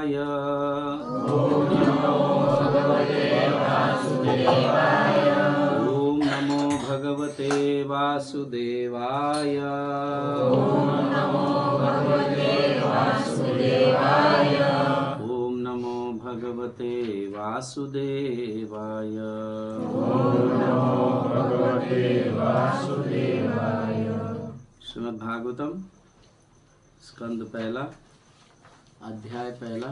ओम नमो भगवते वासुदेवाय। ओम नमो भगवते वासुदेवाय। श्रीमद् भागवतम स्कंद पहला, अध्याय पहला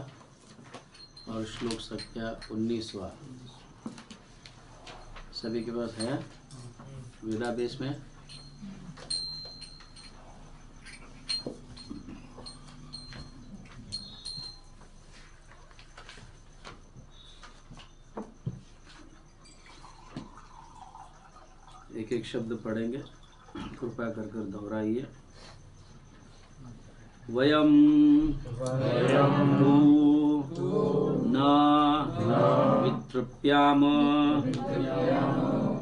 और श्लोक संख्या 19वां। सभी के पास है वेदाभ्यास में। एक एक शब्द पढ़ेंगे, कृपया कर दोहराइए। वयम तु न वितृप्याम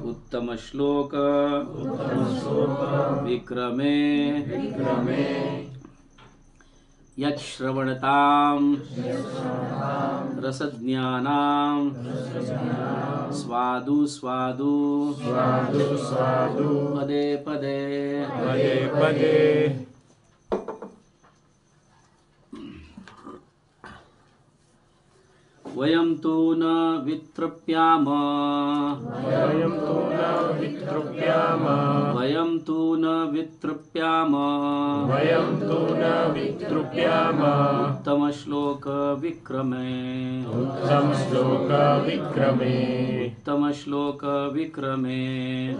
उत्तम श्लोक विक्रमे यच्छ्रवणतां रसज्ञानां स्वादु स्वादु पदे पदे वयं तु न वितृप्याम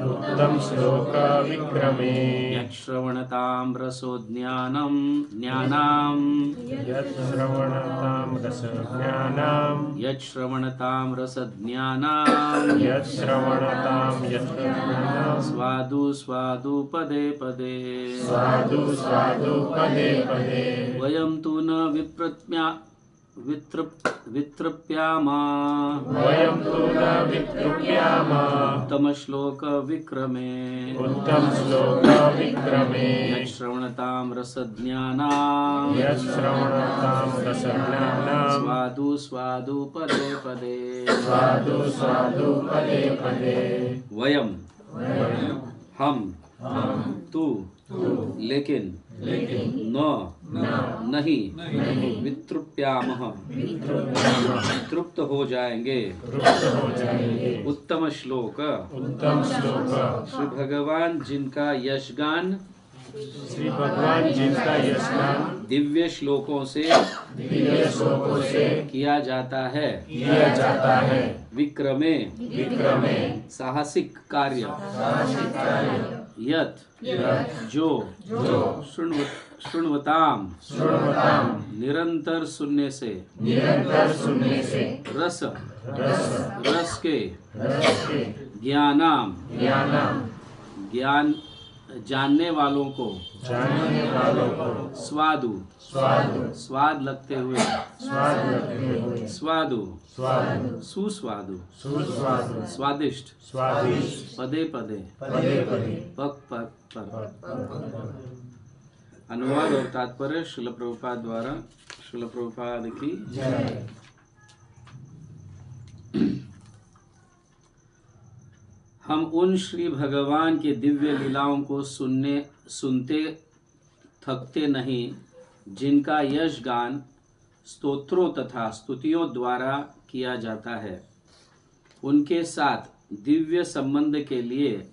उत्तम श्लोक विक्रमे यच्छ्रवणतां रसो ज्ञानं यच्छ्रवणतां रसज्ञानां स्वादु स्वादु पदे पदे वयं तु न वितृप्याम उत्तम श्लोक विक्रमे यच्छ्रवणतां रसज्ञानां स्वादु स्वादु पदे पदे वयम हम तू लेकिन न नहीं वितृप्यामः तृप्त हो जाएंगे उत्तम श्लोक श्री भगवान जिनका यशगान दिव्य श्लोकों से किया जाता है विक्रमे साहसिक कार्य यत जो शुण्वताम निरंतर सुनने से रस के ज्ञानाम ज्ञान जानने वालों को स्वाद लगते हुए सुस्वादु स्वादिष्ट पदे पदे पक पक पर। अनुवाद और तात्पर्य श्रील प्रभुपाद द्वारा। श्रील प्रभुपाद की जय। हम उन श्री भगवान के दिव्य लीलाओं को सुनते थकते नहीं, जिनका यश गान स्तोत्रों तथा स्तुतियों द्वारा किया जाता है। उनके साथ दिव्य संबंध के लिए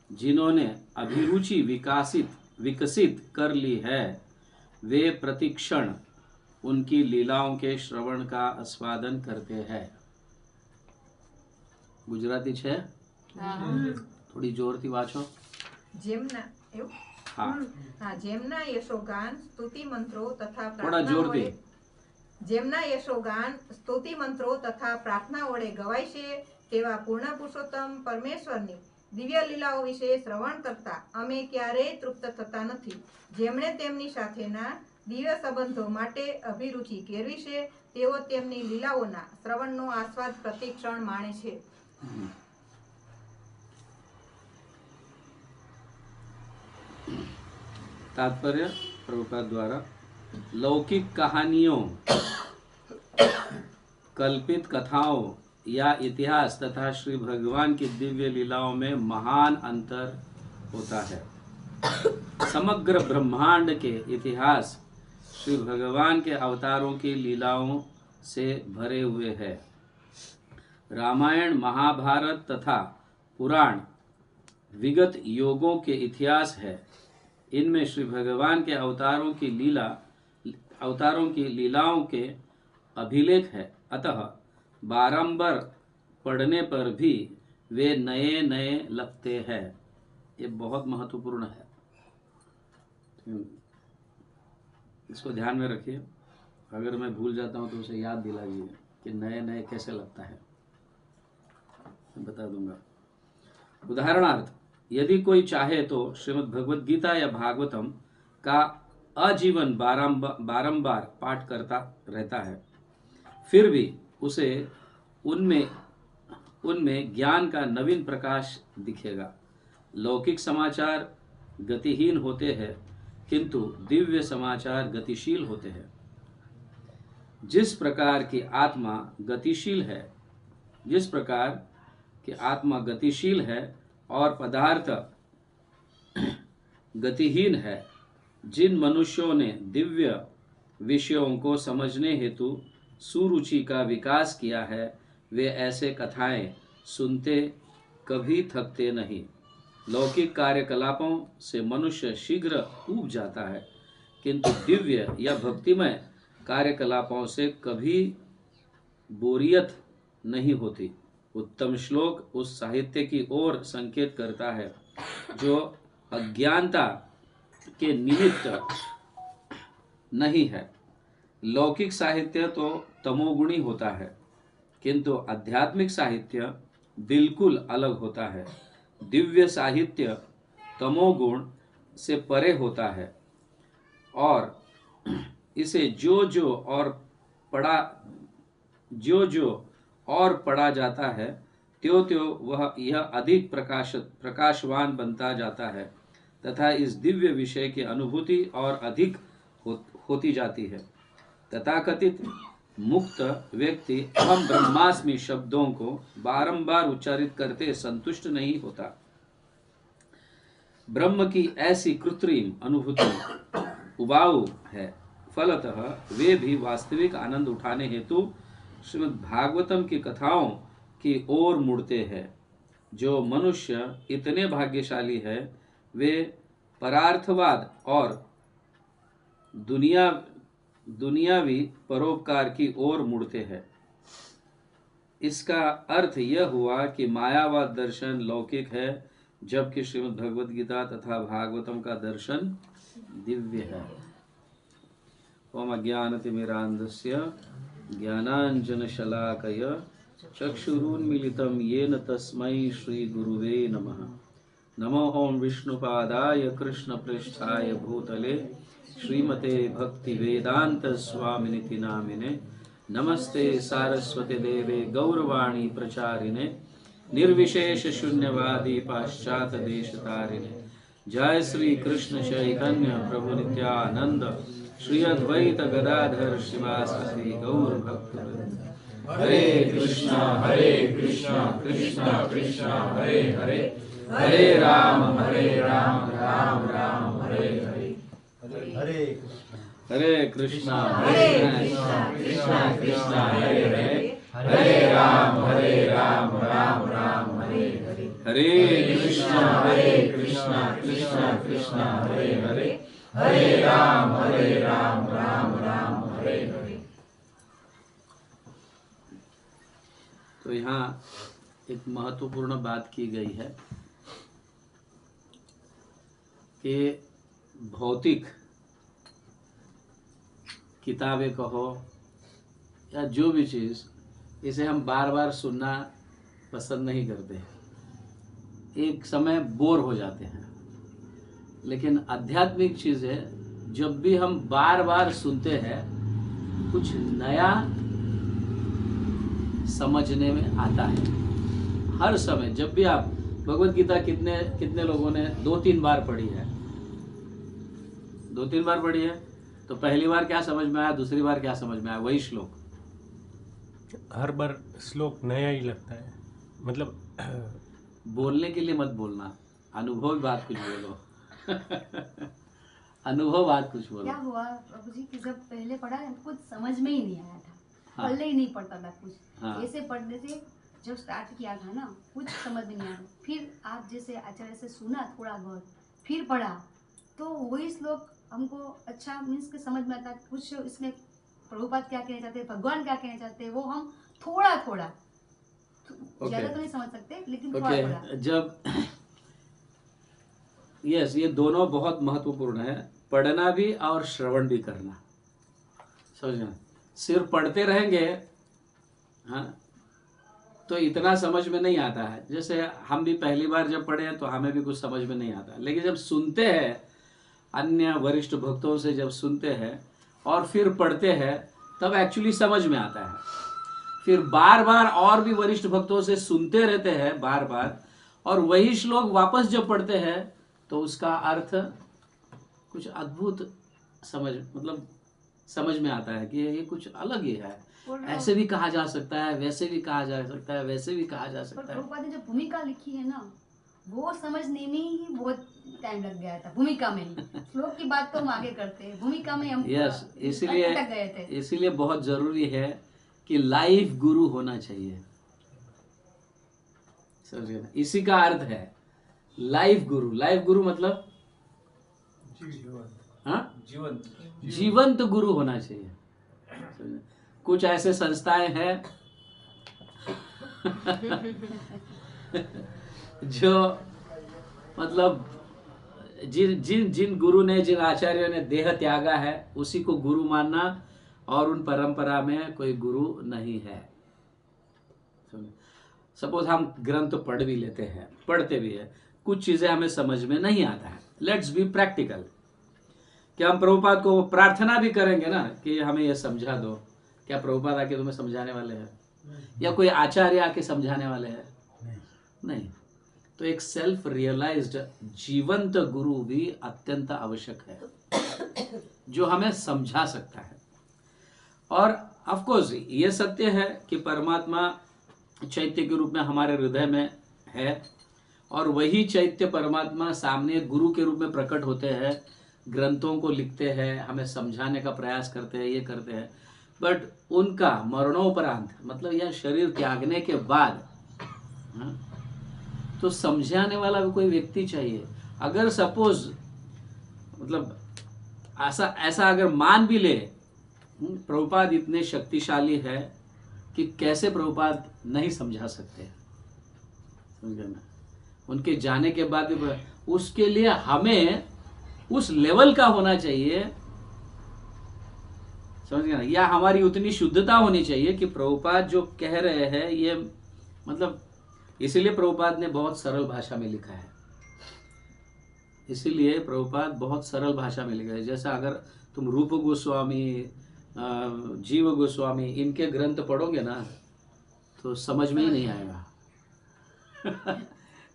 जिन्होंने अभिरुचि विकसित कर ली है, वे प्रतिक्षण उनकी लीलाओं के श्रवण का आस्वादन करते हैं। गुजराती छे? थोड़ी जोरथी वाचो। જેમના યશોગાન સ્તુતિ મંત્રો તથા થોડા જોરથી જેમના યશોગાન સ્તુતિ મંત્રો તથા પ્રાર્થના વડે ગવાય છે તેવા પૂર્ણ પુરુષોત્તમ પરમેશ્વરની દિવ્ય લીલાઓ વિશે શ્રવણ કરતા અમે ક્યારેય તૃપ્ત થતા નથી। જેમણે તેમની સાથેના દિવ્ય સંબંધો માટે અભિરુચિ કેળવી છે તેઓ તેમની લીલાઓના શ્રવણનો આસ્વાદ પ્રતિક્ષણ માણે છે। तात्पर्य प्रभुपाद द्वारा लौकिक कहानियों कल्पित कथाओं या इतिहास तथा श्री भगवान की दिव्य लीलाओं में महान अंतर होता है। समग्र ब्रह्मांड के इतिहास श्री भगवान के अवतारों की लीलाओं से भरे हुए हैं। रामायण, महाभारत तथा पुराण विगत योगों के इतिहास है। इनमें श्री भगवान के अवतारों की लीलाओं के अभिलेख है। अतः बारंबार पढ़ने पर भी वे नए नए लगते हैं। ये बहुत महत्वपूर्ण है, इसको ध्यान में रखिए। अगर मैं भूल जाता हूँ तो उसे याद दिलाइए कि नए नए कैसे लगता है, मैं बता दूंगा। उदाहरणार्थ, यदि कोई चाहे तो श्रीमद् भगवद गीता या भागवतम का आजीवन बारंबार पाठ करता रहता है, फिर भी उसे उनमें ज्ञान का नवीन प्रकाश दिखेगा। लौकिक समाचार गतिहीन होते हैं, किंतु दिव्य समाचार गतिशील होते हैं। जिस प्रकार की आत्मा गतिशील है और पदार्थ गतिहीन है, जिन मनुष्यों ने दिव्य विषयों को समझने हेतु सुरुचि का विकास किया है, वे ऐसे कथाएं सुनते कभी थकते नहीं। लौकिक कार्यकलापों से मनुष्य शीघ्र ऊब जाता है, किंतु दिव्य या भक्तिमय कार्यकलापों से कभी बोरियत नहीं होती। उत्तम श्लोक उस साहित्य की ओर संकेत करता है जो अज्ञानता के निमित्त नहीं है। लौकिक साहित्य तो तमोगुणी होता है, किंतु आध्यात्मिक साहित्य बिल्कुल अलग होता है। दिव्य साहित्य तमोगुण से परे होता है और इसे जो जो और पढ़ा जाता है, त्यों त्यों वह यह अधिक प्रकाशवान बनता जाता है तथा इस दिव्य विषय की अनुभूति और अधिक होती जाती है। तथाकथित मुक्त व्यक्ति अहम ब्रह्मास्मि शब्दों को बारंबार उच्चारित करते संतुष्ट नहीं होता। ब्रह्म की ऐसी कृत्रिम अनुभूति उबाऊ है, फलतः वे भी वास्तविक आनंद उठाने हेतु श्रीमद् भागवतम की कथाओं की ओर मुड़ते हैं। जो मनुष्य इतने भाग्यशाली है, वे परार्थवाद और दुनियावी परोपकार की ओर मुड़ते हैं। इसका अर्थ यह हुआ कि मायावाद दर्शन लौकिक है, जबकि श्रीमद् भगवद गीता तथा भागवतम का दर्शन दिव्य है। ओम अज्ञानतिमिरान्धस्य ज्ञानाञ्जनशलाकय चक्षुरुन्मीलितं येन तस्मै श्रीगुरुवे नमः। नमो ओम विष्णुपादाय कृष्णपृष्ठाय भूतले श्रीमते भक्तिवेदांत स्वामिनिति नामिने। नमस्ते सारस्वती देवे गौरवाणी प्रचारिणे निर्विशेष शून्यवादी पाश्चात देशतारिणे। जय श्री कृष्ण चैतन्य प्रभु नित्यानंद श्री अद्वैत गदाधर शिवासादि गौर भक्तवृंद। हरे कृष्णा कृष्णा कृष्णा हरे हरे, हरे राम राम राम हरे हरे। हरे कृष्णा कृष्णा कृष्णा हरे हरे, हरे राम राम राम हरे हरे। हरे कृष्णा कृष्णा कृष्णा हरे हरे, हरे राम राम राम हरे हरे। तो यहाँ एक महत्वपूर्ण बात की गई है कि भौतिक किताबें कहो या जो भी चीज़, इसे हम बार बार सुनना पसंद नहीं करते, एक समय बोर हो जाते हैं। लेकिन आध्यात्मिक चीज़ें जब भी हम बार बार सुनते हैं, कुछ नया समझने में आता है। हर समय जब भी आप भगवत गीता कितने लोगों ने 2-3 बार पढ़ी है? 2-3 बार पढ़ी है। तो पहली बार क्या समझ में आया, दूसरी बार क्या समझ में आया? वही श्लोक हर बार श्लोक नया ही लगता है, मतलब बोलने के लिए मत बोलना, अनुभव बात कुछ बोलो। अनुभव बात कुछ बोलो। क्या हुआ प्रभु जी कि जब पहले पढ़ा कुछ समझ में ही नहीं आया था, हाँ। पढ़ने ही नहीं पड़ता था कुछ। हाँ। ऐसे पढ़ते थे, जब स्टार्ट किया था ना कुछ समझ में नहीं आया, फिर आप जैसे आचार्य से सुना थोड़ा बहुत, फिर पढ़ा तो वही श्लोक हमको अच्छा मीन्स के समझ में आता है, कुछ इसमें प्रभुपाद क्या कहना चाहते हैं, भगवान क्या कहना चाहते हैं, वो हम थोड़ा थोड़ा ज्यादा तो नहीं समझ सकते लेकिन थोड़ा थोड़ा। ओके, जब यस, ये दोनों बहुत महत्वपूर्ण है, पढ़ना भी और श्रवण भी करना। समझना, सिर्फ पढ़ते रहेंगे हाँ तो इतना समझ में नहीं आता है। जैसे हम भी पहली बार जब पढ़े हैं तो हमें भी कुछ समझ में नहीं आता, लेकिन जब सुनते हैं अन्य वरिष्ठ भक्तों से, जब सुनते हैं और फिर पढ़ते हैं तब एक्चुअली समझ में आता है। फिर बार बार और भी वरिष्ठ भक्तों से सुनते रहते हैं बार बार, और वही श्लोक वापस जब पढ़ते हैं तो उसका अर्थ कुछ अद्भुत समझ में आता है कि ये कुछ अलग ही है, ऐसे भी कहा जा सकता है, वैसे भी कहा जा सकता है, वैसे भी कहा जा पर सकता है। प्रभुपाद ने जो भूमिका लिखी है ना वो समझने में ही बहुत टाइम लग गया था, भूमिका में ही। श्लोक की बात तो हम आगे करते हैं, भूमिका में हम यस, अटक गए थे। इसीलिए बहुत जरूरी है कि लाइफ गुरु होना चाहिए। समझिए ना, इसी का अर्थ है लाइफ गुरु। लाइफ गुरु मतलब हाँ, जीवंत गुरु होना चाहिए। समझे? कुछ ऐसे संस्थाएं हैं जो मतलब जिन गुरु ने, जिन आचार्यों ने देह त्यागा है उसी को गुरु मानना, और उन परंपरा में कोई गुरु नहीं है। सपोज हम ग्रंथ पढ़ भी लेते हैं, पढ़ते भी है, कुछ चीजें हमें समझ में नहीं आता है, लेट्स बी प्रैक्टिकल। क्या हम प्रभुपाद को प्रार्थना भी करेंगे ना कि हमें ये समझा दो? क्या प्रभुपाद आके तुम्हें समझाने वाले हैं, या कोई आचार्य आके समझाने वाले हैं? नहीं। तो एक सेल्फ रियलाइज्ड जीवंत गुरु भी अत्यंत आवश्यक है, जो हमें समझा सकता है। और ऑफ कोर्स ये सत्य है कि परमात्मा चैत्य के रूप में हमारे हृदय में है, और वही चैत्य परमात्मा सामने गुरु के रूप में प्रकट होते हैं, ग्रंथों को लिखते हैं, हमें समझाने का प्रयास करते हैं, ये करते हैं। बट उनका मरणोपरांत, मतलब यह शरीर त्यागने के बाद तो समझाने वाला भी कोई व्यक्ति चाहिए। अगर सपोज मतलब ऐसा अगर मान भी ले प्रभुपाद इतने शक्तिशाली है कि कैसे प्रभुपाद नहीं समझा सकते, समझ ना, उनके जाने के बाद भी उसके लिए हमें उस लेवल का होना चाहिए, समझ गए ना, या हमारी उतनी शुद्धता होनी चाहिए कि प्रभुपाद जो कह रहे हैं ये मतलब, इसीलिए प्रभुपाद ने बहुत सरल भाषा में लिखा है। इसीलिए प्रभुपाद बहुत सरल भाषा में लिखा है। जैसा अगर तुम रूप गोस्वामी, जीव गोस्वामी, इनके ग्रंथ पढ़ोगे ना तो समझ में ही नहीं आएगा।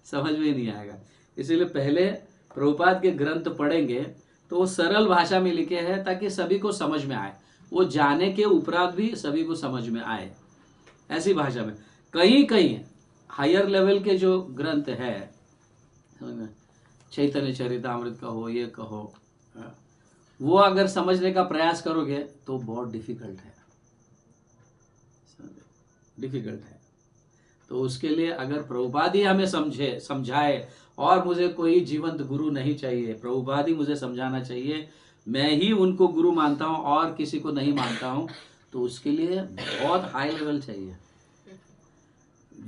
समझ में ही नहीं आएगा। इसीलिए पहले प्रभुपाद के ग्रंथ पढ़ेंगे तो वो सरल भाषा में लिखे हैं ताकि सभी को समझ में आए, वो जाने के उपरांत भी सभी को समझ में आए, ऐसी भाषा में। कहीं कहीं हायर लेवल के जो ग्रंथ है, चैतन्य चरितामृत का हो, ये कहो, वो अगर समझने का प्रयास करोगे तो बहुत डिफिकल्ट है, डिफिकल्ट है। तो उसके लिए अगर प्रभुपाद ही हमें समझाए, और मुझे कोई जीवंत गुरु नहीं चाहिए, प्रभुपाद ही मुझे समझाना चाहिए, मैं ही उनको गुरु मानता हूँ और किसी को नहीं मानता हूँ, तो उसके लिए बहुत हाई लेवल चाहिए,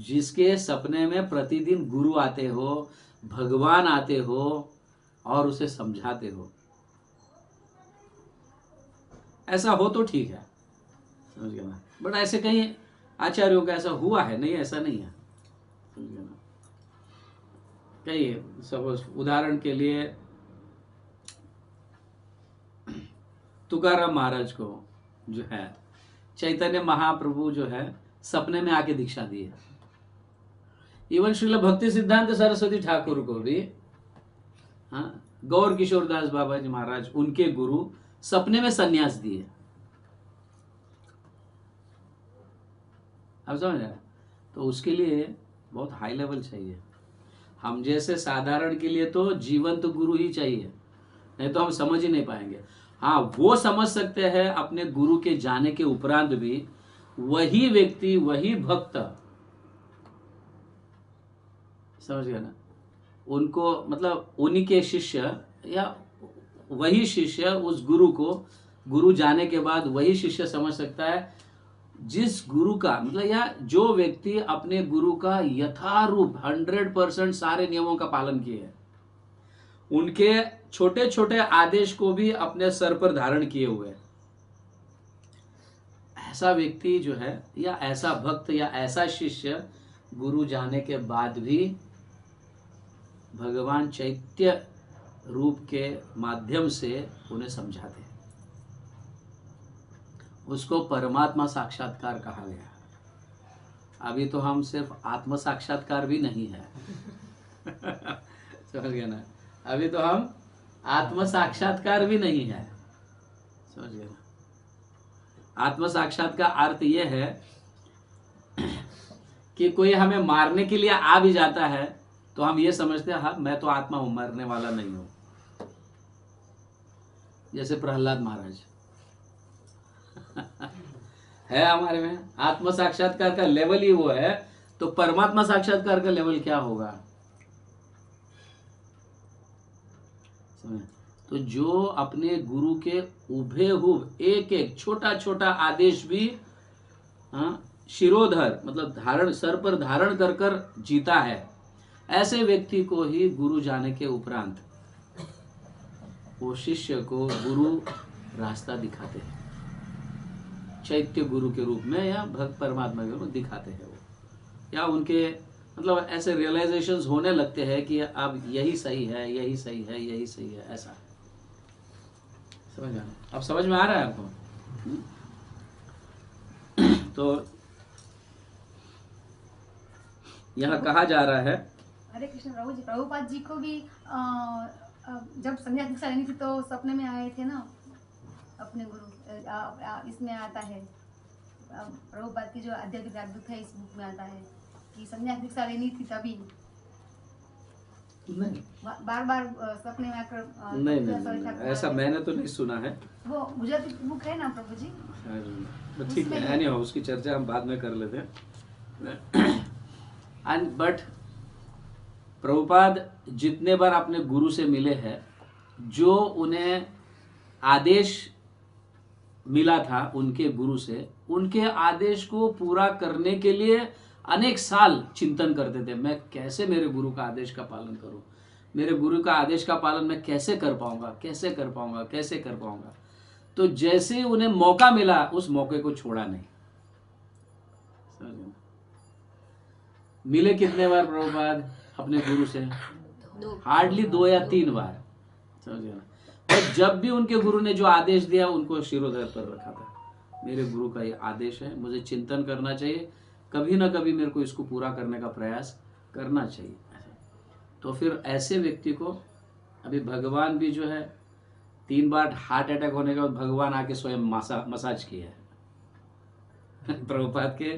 जिसके सपने में प्रतिदिन गुरु आते हो, भगवान आते हो और उसे समझाते हो। ऐसा हो तो ठीक है, समझ गए ना। बट ऐसे कहीं आचार्यों का ऐसा हुआ है नहीं, ऐसा नहीं है, समझ गए ना। कहीं सपोज उदाहरण के लिए तुकाराम महाराज को जो है चैतन्य महाप्रभु जो है सपने में आके दीक्षा दी है। इवन श्रील भक्ति सिद्धांत सरस्वती ठाकुर को भी, हाँ, गौर किशोर दास बाबा जी महाराज, उनके गुरु, सपने में सन्यास दिए। आप समझ रहे हैं? तो उसके लिए बहुत हाई लेवल चाहिए। हम जैसे साधारण के लिए तो जीवंत गुरु ही चाहिए, नहीं तो हम समझ ही नहीं पाएंगे। हाँ, वो समझ सकते हैं अपने गुरु के जाने के उपरांत भी। वही व्यक्ति, वही भक्त, समझ गए ना, उनको मतलब उन्हीं के शिष्य या वही शिष्य उस गुरु को, गुरु जाने के बाद वही शिष्य समझ सकता है जिस गुरु का मतलब, या जो व्यक्ति अपने गुरु का यथारूप 100% सारे नियमों का पालन किए है, उनके छोटे छोटे आदेश को भी अपने सर पर धारण किए हुए है, ऐसा व्यक्ति जो है, या ऐसा भक्त या ऐसा शिष्य गुरु जाने के बाद भी भगवान चैत्य रूप के माध्यम से उन्हें समझाते हैं। उसको परमात्मा साक्षात्कार कहा गया। अभी तो हम सिर्फ आत्म साक्षात्कार भी नहीं है समझ गए ना, अभी तो हम आत्म साक्षात्कार भी नहीं है, समझ गए ना। आत्म साक्षात्कार का अर्थ यह है कि कोई हमें मारने के लिए आ भी जाता है तो हम ये समझते हैं हाँ मैं तो आत्मा हूं, मरने वाला नहीं हूं। जैसे प्रहलाद महाराज है हमारे में, आत्म साक्षात्कार का लेवल ही वो है, तो परमात्मा साक्षात्कार का लेवल क्या होगा? तो जो अपने गुरु के हुबेहूब एक एक छोटा छोटा आदेश भी शिरोधर मतलब धारण, सर पर धारण कर कर जीता है, ऐसे व्यक्ति को ही गुरु जाने के उपरांत वो शिष्य को गुरु रास्ता दिखाते हैं, चैत्य गुरु के रूप में या भक्त परमात्मा के रूप में दिखाते हैं वो, या उनके मतलब ऐसे रियलाइजेशंस होने लगते हैं कि अब यही सही है, यही सही है, यही सही है, ऐसा समझ में, अब समझ में आ रहा है आपको? तो यहाँ कहा जा रहा है, हरे कृष्ण प्रभु जी, प्रभुपाद जी को भी जब संध्या दीक्षा लेनी थी तो सपने में आए थे ना अपने गुरु, इसमें आता है प्रभुपाद की जो आध्यात्मिक राजदूत है, इस बुक में आता है कि संन्यास दीक्षा लेनी थी तभी नहीं बार बार सपने में आकर नहीं, ऐसा मैंने तो नहीं सुना है। वो गुजराती बुक है ना प्रभु जी, तो ठीक है, नहीं हो उसकी चर्चा हम बाद में कर लेते हैं। एंड बट प्रभुपाद जितने बार अपने गुरु से मिले हैं, जो उन्हें आदेश मिला था उनके गुरु से, उनके आदेश को पूरा करने के लिए अनेक साल चिंतन करते थे। मैं कैसे मेरे गुरु का आदेश का पालन करूं, मेरे गुरु का आदेश का पालन मैं कैसे कर पाऊंगा, कैसे कर पाऊंगा, कैसे कर पाऊंगा। तो जैसे उन्हें मौका मिला उस मौके को छोड़ा नहीं। मिले कितने बार प्रभुपाद अपने गुरु से? हार्डली 2 या 3 बार, समझ ना। और जब भी उनके गुरु ने जो आदेश दिया उनको शिरोधर पर रखा था, मेरे गुरु का ये आदेश है, मुझे चिंतन करना चाहिए, कभी ना कभी मेरे को इसको पूरा करने का प्रयास करना चाहिए। तो फिर ऐसे व्यक्ति को अभी भगवान भी जो है 3 बार हार्ट अटैक होने के बाद भगवान आके स्वयं मसाज किया है प्रभुपाद के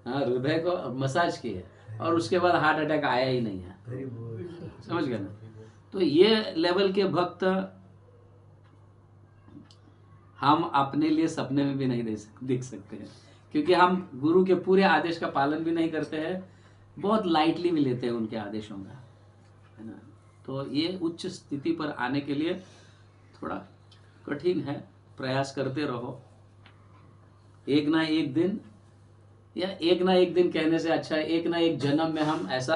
हृदय को मसाज किया है, और उसके बाद हार्ट अटैक आया ही नहीं है, समझ गए ना। तो ये लेवल के भक्त हम अपने लिए सपने में भी नहीं देख सकते हैं, क्योंकि हम गुरु के पूरे आदेश का पालन भी नहीं करते हैं, बहुत लाइटली भी लेते हैं उनके आदेशों का, है ना। तो ये उच्च स्थिति पर आने के लिए थोड़ा कठिन है, प्रयास करते रहो। एक ना एक दिन, या एक ना एक दिन कहने से अच्छा है एक ना एक जन्म में हम ऐसा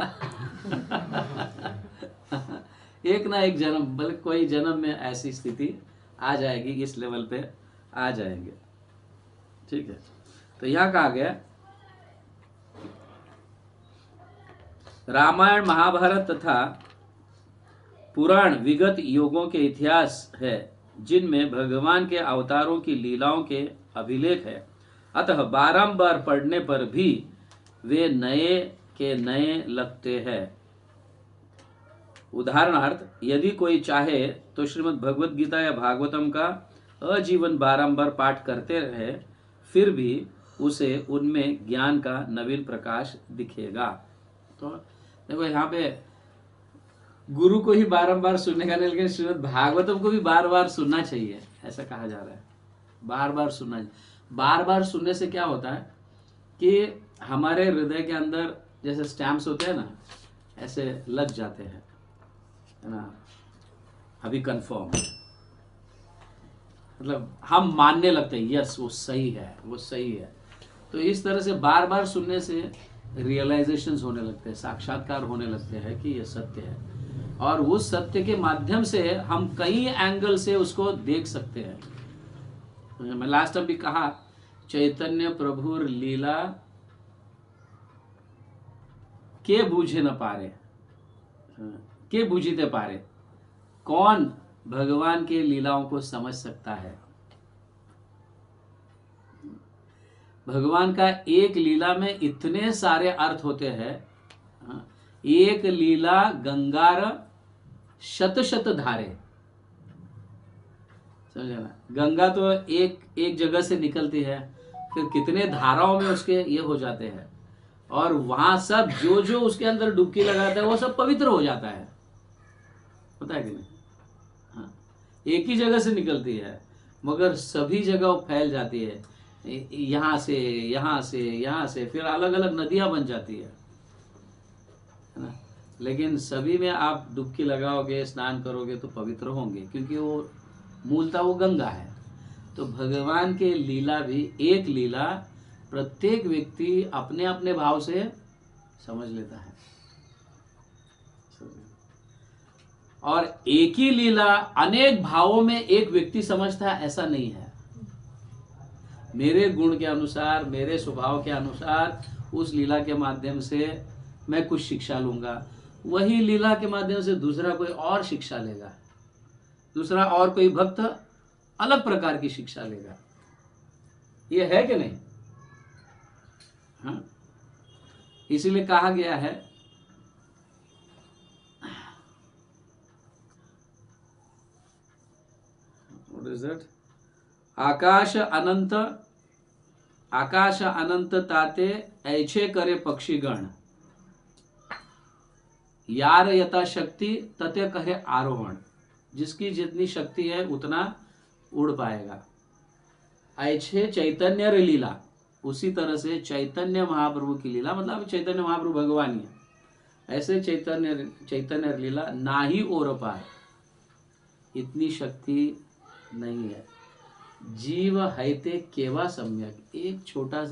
एक ना एक जन्म, बल्कि कोई जन्म में ऐसी स्थिति आ जाएगी, इस लेवल पे आ जाएंगे, ठीक है। तो यहाँ कहा गया रामायण महाभारत तथा पुराण विगत युगों के इतिहास है, जिनमें भगवान के अवतारों की लीलाओं के अभिलेख है, अतः बारंबार पढ़ने पर भी वे नए के नए लगते हैं। उदाहरणार्थ, यदि कोई चाहे तो श्रीमद् भगवत गीता या भागवतम का आजीवन बारंबार पाठ करते रहे, फिर भी उसे उनमें ज्ञान का नवीन प्रकाश दिखेगा। तो देखो यहाँ पे गुरु को ही बारंबार सुनने का नहीं, लेकिन श्रीमद् भागवतम को भी बार बार सुनना चाहिए, ऐसा कहा जा रहा है। बार बार सुनना, बार बार सुनने से क्या होता है कि हमारे हृदय के अंदर जैसे स्टैम्प्स होते हैं ना, ऐसे लग जाते हैं, है ना, अभी कंफर्म, मतलब हम मानने लगते हैं यस वो सही है, वो सही है। तो इस तरह से बार बार सुनने से रियलाइजेशंस होने लगते हैं, साक्षात्कार होने लगते हैं कि ये सत्य है, और उस सत्य के माध्यम से हम कई एंगल से उसको देख सकते हैं। मैं लास्ट टाइम भी कहा, चैतन्य प्रभुर लीला के बूझे न पारे, के बूझीते पारे, कौन भगवान के लीलाओं को समझ सकता है। भगवान का एक लीला में इतने सारे अर्थ होते हैं। एक लीला गंगार शत शत धारे, समझे ना, गंगा तो एक जगह से निकलती है, फिर कितने धाराओं में उसके ये हो जाते हैं, और वहां सब जो जो उसके अंदर डुबकी लगाता है वो सब पवित्र हो जाता है, पता है कि नहीं। हाँ, एक ही जगह से निकलती है मगर सभी जगह वो फैल जाती है, यहाँ से यहाँ से यहाँ से, फिर अलग अलग नदियां बन जाती है ना। लेकिन सभी में आप डुबकी लगाओगे, स्नान करोगे तो पवित्र होंगे, क्योंकि वो मूलतः वो गंगा है। तो भगवान के लीला भी एक लीला प्रत्येक व्यक्ति अपने अपने भाव से समझ लेता है, और एक ही लीला अनेक भावों में एक व्यक्ति समझता है, ऐसा नहीं है। मेरे गुण के अनुसार, मेरे स्वभाव के अनुसार उस लीला के माध्यम से मैं कुछ शिक्षा लूंगा, वही लीला के माध्यम से दूसरा कोई और शिक्षा लेगा, दूसरा और कोई भक्त अलग प्रकार की शिक्षा लेगा। ये है कि नहीं? हाँ, इसीलिए कहा गया है आकाश अनंत ताते ऐछे करे पक्षीगण, यार यथा शक्ति तते कहे आरोहण। जिसकी जितनी शक्ति है उतना उड़ पाएगा। ऐछे चैतन्य लीला, उसी तरह से चैतन्य महाप्रभु की लीला, मतलब चैतन्य महाप्रभु भगवान ही है, ऐसे चैतन्य लीला ना ही ओर पार, इतनी शक्ति नहीं है। जीव हैते केवा सम्यक, एक छोटा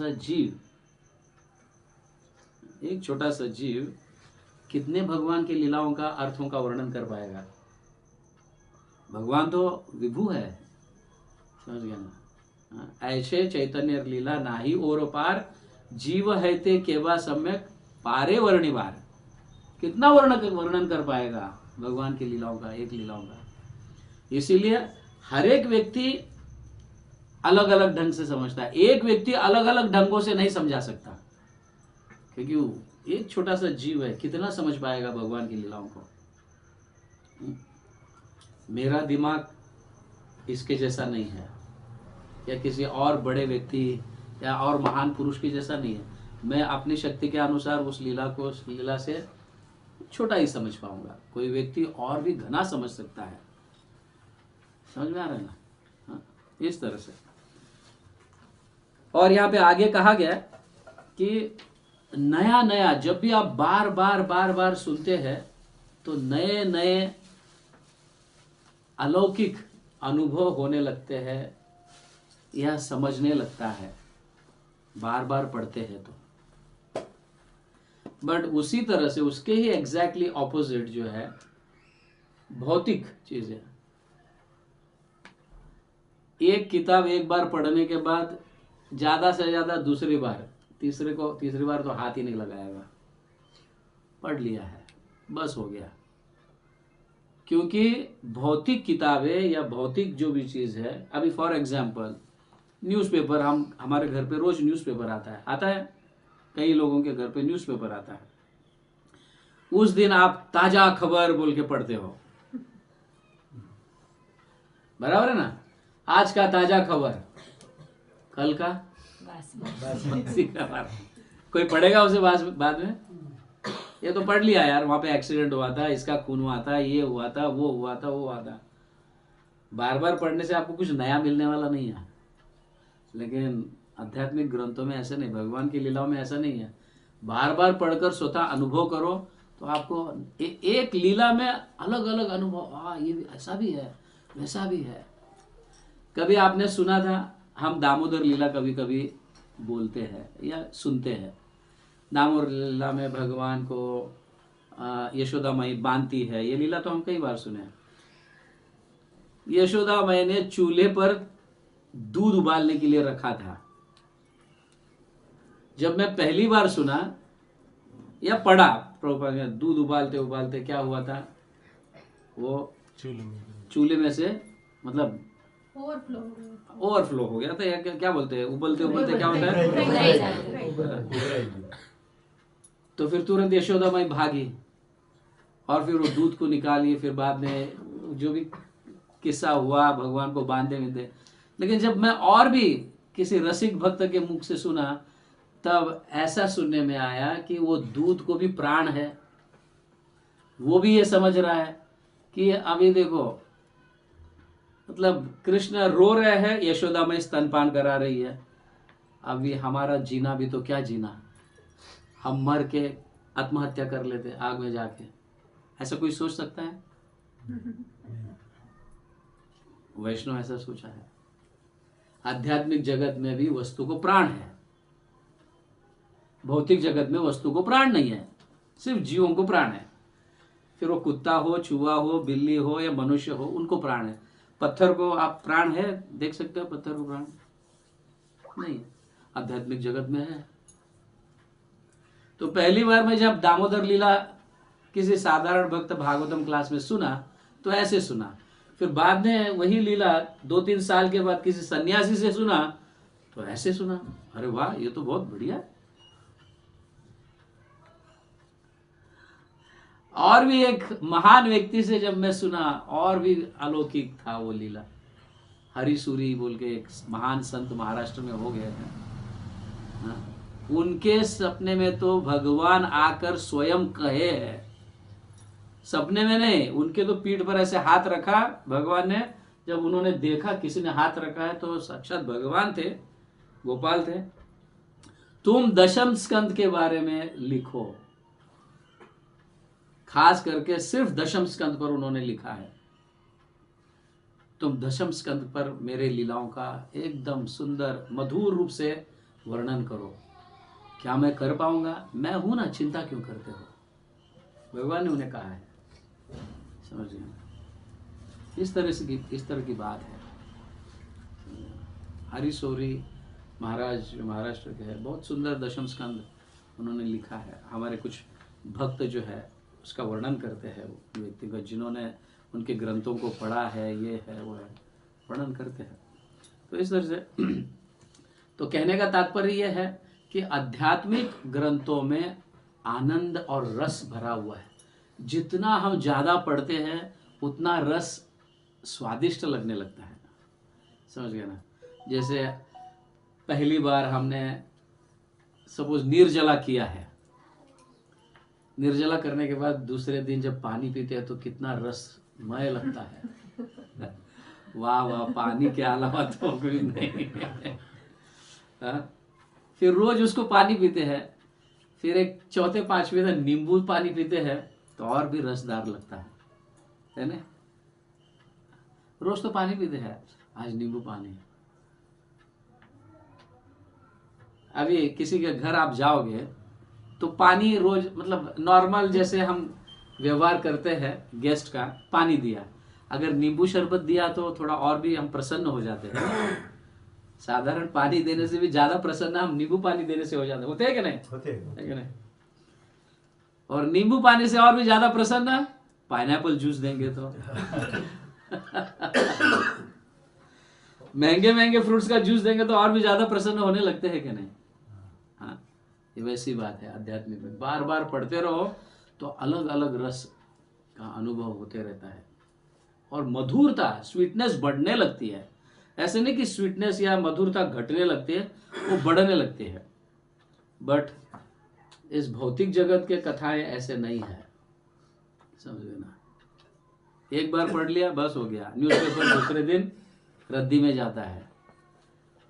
सा जीव कितने भगवान की लीलाओं का, अर्थों का वर्णन कर पाएगा। भगवान तो विभु है, समझ गया ना। ऐसे चैतन्य लीला नाही और पार, जीव हैते केवा सम्यक पारे वर्णिवार। कितना वर्णन कर पाएगा भगवान की लीलाओं का, एक लीलाओं का। इसीलिए हर एक व्यक्ति अलग अलग ढंग से समझता है, एक व्यक्ति अलग अलग ढंगों से नहीं समझा सकता, क्योंकि एक छोटा सा जीव है, कितना समझ पाएगा भगवान की लीलाओं को। मेरा दिमाग इसके जैसा नहीं है, या किसी और बड़े व्यक्ति या और महान पुरुष के जैसा नहीं है। मैं अपनी शक्ति के अनुसार उस लीला से छोटा ही समझ पाऊंगा। कोई व्यक्ति और भी घना समझ सकता है, समझ में आ रहा है ना। हाँ, इस तरह से। और यहाँ पे आगे कहा गया कि नया नया जब भी आप बार बार सुनते हैं तो नए नए अलौकिक अनुभव होने लगते हैं, यह समझने लगता है, बार बार पढ़ते हैं तो। बट उसी तरह से उसके ही एग्जैक्टली ऑपोजिट जो है भौतिक चीजें, एक किताब एक बार पढ़ने के बाद ज्यादा से ज्यादा दूसरी बार, तीसरी बार तो हाथ ही नहीं लगाएगा, पढ़ लिया है बस हो गया। क्योंकि भौतिक किताबें या भौतिक जो भी चीज है, अभी फॉर एग्जाम्पल न्यूज़पेपर, हमारे घर पे रोज न्यूज़पेपर आता है, कई लोगों के घर पे न्यूज़पेपर आता है। उस दिन आप ताजा खबर बोल के पढ़ते हो, बराबर है ना। आज का ताजा खबर, कल का बंसी का वार। कोई पढ़ेगा उसे बाद में? ये तो पढ़ लिया यार, वहां पे एक्सीडेंट हुआ था, इसका खून हुआ था, ये हुआ था, वो हुआ था, वो हुआ था। बार बार पढ़ने से आपको कुछ नया मिलने वाला नहीं है। लेकिन आध्यात्मिक ग्रंथों में ऐसा नहीं, भगवान की लीलाओं में ऐसा नहीं है। बार बार पढ़कर स्वतः अनुभव करो तो आपको एक लीला में अलग अलग अनुभव, हाँ ये ऐसा भी है, वैसा भी है। कभी आपने सुना था, हम दामोदर लीला कभी कभी बोलते हैं या सुनते हैं। दामोदर लीला में भगवान को यशोदा माई बांधती है, ये लीला तो हम कई बार सुने हैं। यशोदा माई ने चूल्हे पर दूध उबालने के लिए रखा था। जब मैं पहली बार सुना या पढ़ा प्रभुपाद में, दूध उबालते उबालते क्या हुआ था, वो चूल्हे में से मतलब ओवरफ्लो हो गया था, या क्या बोलते हैं, उबलते उबलते क्या होता है, तो फिर तुरंत यशोदा माई भागी और फिर वो दूध को निकाली। फिर बाद में जो भी किस्सा हुआ, भगवान को बांधे मिलते। लेकिन जब मैं और भी किसी रसिक भक्त के मुख से सुना, तब ऐसा सुनने में आया कि वो दूध को भी प्राण है। वो भी ये समझ रहा है कि अभी देखो, मतलब कृष्ण रो रहे हैं, यशोदा में स्तनपान करा रही है। अभी हमारा जीना भी तो क्या जीना, हम मर के आत्महत्या कर लेते आग में जाके। ऐसा कोई सोच सकता है? वैष्णव ऐसा सोचा है। आध्यात्मिक जगत में भी वस्तु को प्राण है, भौतिक जगत में वस्तु को प्राण नहीं है, सिर्फ जीवों को प्राण है। फिर वो कुत्ता हो, चूहा हो, बिल्ली हो या मनुष्य हो, उनको प्राण है। पत्थर को आप प्राण है देख सकते हो? पत्थर को प्राण नहीं, आध्यात्मिक जगत में है। तो पहली बार मैं जब दामोदर लीला किसी साधारण भक्त भागवतम क्लास में सुना तो ऐसे सुना। फिर बाद में वही लीला 2-3 साल के बाद किसी सन्यासी से सुना तो ऐसे सुना। अरे वाह, ये तो बहुत बढ़िया। और भी एक महान व्यक्ति से जब मैं सुना, और भी अलौकिक था वो लीला। हरिसूरी बोल के एक महान संत महाराष्ट्र में हो गए थे। उनके सपने में तो भगवान आकर स्वयं कहे है, सपने में नहीं, उनके तो पीठ पर ऐसे हाथ रखा भगवान ने। जब उन्होंने देखा किसी ने हाथ रखा है तो साक्षात भगवान थे, गोपाल थे। तुम दशम स्कंद के बारे में लिखो, खास करके सिर्फ दशम स्कंद पर उन्होंने लिखा है। तुम दशम स्कंद पर मेरे लीलाओं का एकदम सुंदर मधुर रूप से वर्णन करो। क्या मैं कर पाऊंगा? मैं हूं ना, चिंता क्यों करते हो? भगवान ने उन्हें कहा है। समझ गए? इस तरह की बात है। हरिशौरी महाराज महाराष्ट्र के है, बहुत सुंदर दशम स्कंद उन्होंने लिखा है। हमारे कुछ भक्त जो है उसका वर्णन करते हैं, व्यक्तिगत जिन्होंने उनके ग्रंथों को पढ़ा है, ये है वो है, वर्णन करते हैं। तो इस तरह से तो कहने का तात्पर्य यह है कि आध्यात्मिक ग्रंथों में आनंद और रस भरा हुआ है। जितना हम ज़्यादा पढ़ते हैं उतना रस स्वादिष्ट लगने लगता है। समझ गए ना? जैसे पहली बार हमने सपोज निर्जला किया है, निर्जला करने के बाद दूसरे दिन जब पानी पीते हैं तो कितना रसमय लगता है। वाह वाह, पानी के अलावा तो कुछ नहीं है। फिर रोज उसको पानी पीते हैं, फिर एक चौथे पांचवें दिन नींबू पानी पीते हैं तो और भी रसदार लगता है ना? रोज तो पानी पीते हैं, आज नींबू पानी। अभी किसी के घर आप जाओगे तो पानी रोज, मतलब नॉर्मल जैसे हम व्यवहार करते हैं गेस्ट का, पानी दिया, अगर नींबू शरबत दिया तो थोड़ा और भी हम प्रसन्न हो जाते हैं। साधारण पानी देने से भी ज्यादा प्रसन्न हम नींबू पानी देने से हो जाते हैं। होते हैं कि नहीं? होते हैं कि नहीं? और नींबू पानी से और भी ज्यादा प्रसन्न पाइनएप्पल जूस देंगे तो। महंगे महंगे फ्रूट्स का जूस देंगे तो और भी ज्यादा प्रसन्न होने लगते हैं कि नहीं? हाँ, ये वैसी बात है आध्यात्मिक में। बार बार पढ़ते रहो तो अलग अलग रस का अनुभव होते रहता है और मधुरता, स्वीटनेस बढ़ने लगती है। ऐसे नहीं कि स्वीटनेस या मधुरता घटने लगती है, वो बढ़ने लगती है। बट इस भौतिक जगत के कथाएं ऐसे नहीं है, समझ गए ना। एक बार पढ़ लिया बस हो गया। न्यूज़पेपर दूसरे दिन रद्दी में जाता है।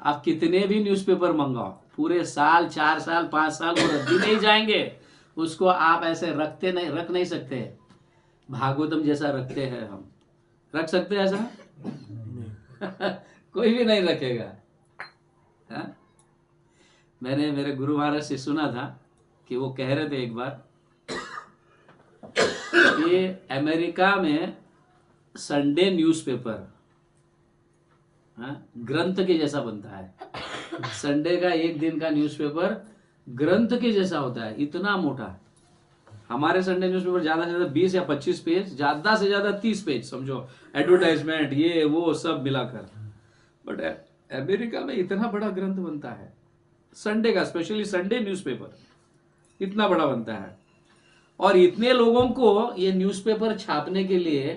आप कितने भी न्यूज़पेपर मंगाओ, पूरे साल, 4 साल, 5 साल वो रद्दी नहीं जाएंगे। उसको आप ऐसे रख नहीं सकते। भागवतम जैसा रखते हैं हम, रख सकते हैं ऐसा? कोई भी नहीं रखेगा। हाँ? मैंने मेरे गुरु महाराज से सुना था कि वो कह रहे थे एक बार कि अमेरिका में संडे न्यूज़पेपर ग्रंथ के जैसा बनता है। संडे का एक दिन का न्यूज़पेपर ग्रंथ के जैसा होता है, इतना मोटा। हमारे संडे न्यूज़पेपर ज्यादा से ज्यादा 20 या 25 पेज, ज्यादा से ज्यादा 30 पेज समझो, एडवर्टाइजमेंट ये वो सब मिलाकर। बट अमेरिका में इतना बड़ा ग्रंथ बनता है संडे का, स्पेशली संडे न्यूज़पेपर इतना बड़ा बनता है। और इतने लोगों को ये न्यूज़पेपर छापने के लिए